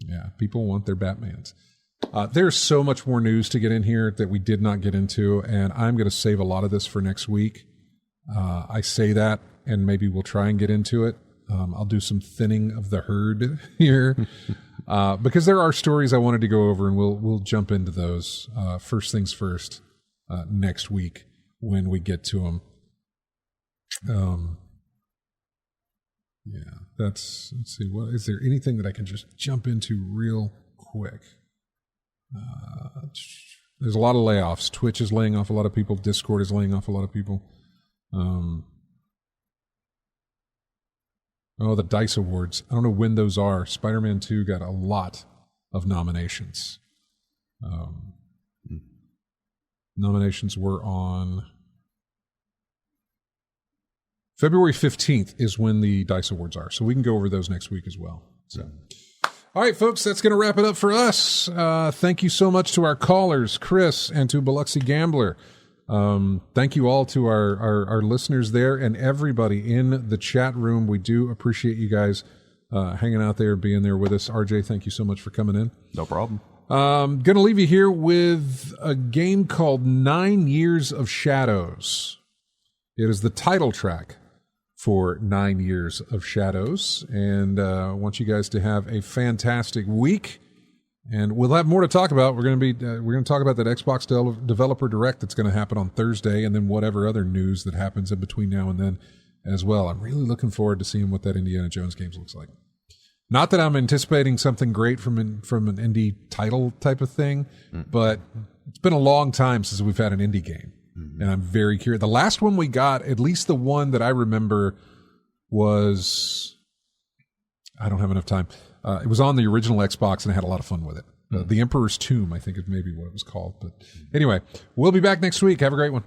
Yeah, people want their Batmans. There's so much more news to get in here that we did not get into, and I'm going to save a lot of this for next week. I say that, and maybe we'll try and get into it. I'll do some thinning of the herd here because there are stories I wanted to go over, and we'll jump into those first things first next week when we get to them. Yeah, let's see. What is there anything that I can just jump into real quick? There's a lot of layoffs. Twitch is laying off a lot of people. Discord is laying off a lot of people. The DICE Awards. I don't know when those are. Spider-Man 2 got a lot of nominations. Nominations were on February 15th is when the DICE Awards are. So we can go over those next week as well. So, all right, folks, that's going to wrap it up for us. Thank you so much to our callers, Chris, and to Biloxi Gambler. Thank you all to our listeners there and everybody in the chat room. We do appreciate you guys hanging out there, being there with us. RJ, thank you so much for coming in. No problem. Going to leave you here with a game called 9 Years of Shadows. It is the title track for 9 Years of Shadows, and I want you guys to have a fantastic week. And we'll have more to talk about. We're going to talk about that Xbox Developer Direct that's going to happen on Thursday, and then whatever other news that happens in between now and then as well. I'm really looking forward to seeing what that Indiana Jones game looks like. Not that I'm anticipating something great from an indie title type of thing, but it's been a long time since we've had an indie game. And I'm very curious. The last one we got, at least the one that I remember, was... I don't have enough time. It was on the original Xbox, and I had a lot of fun with it. The Emperor's Tomb, I think is maybe what it was called. But anyway, we'll be back next week. Have a great one.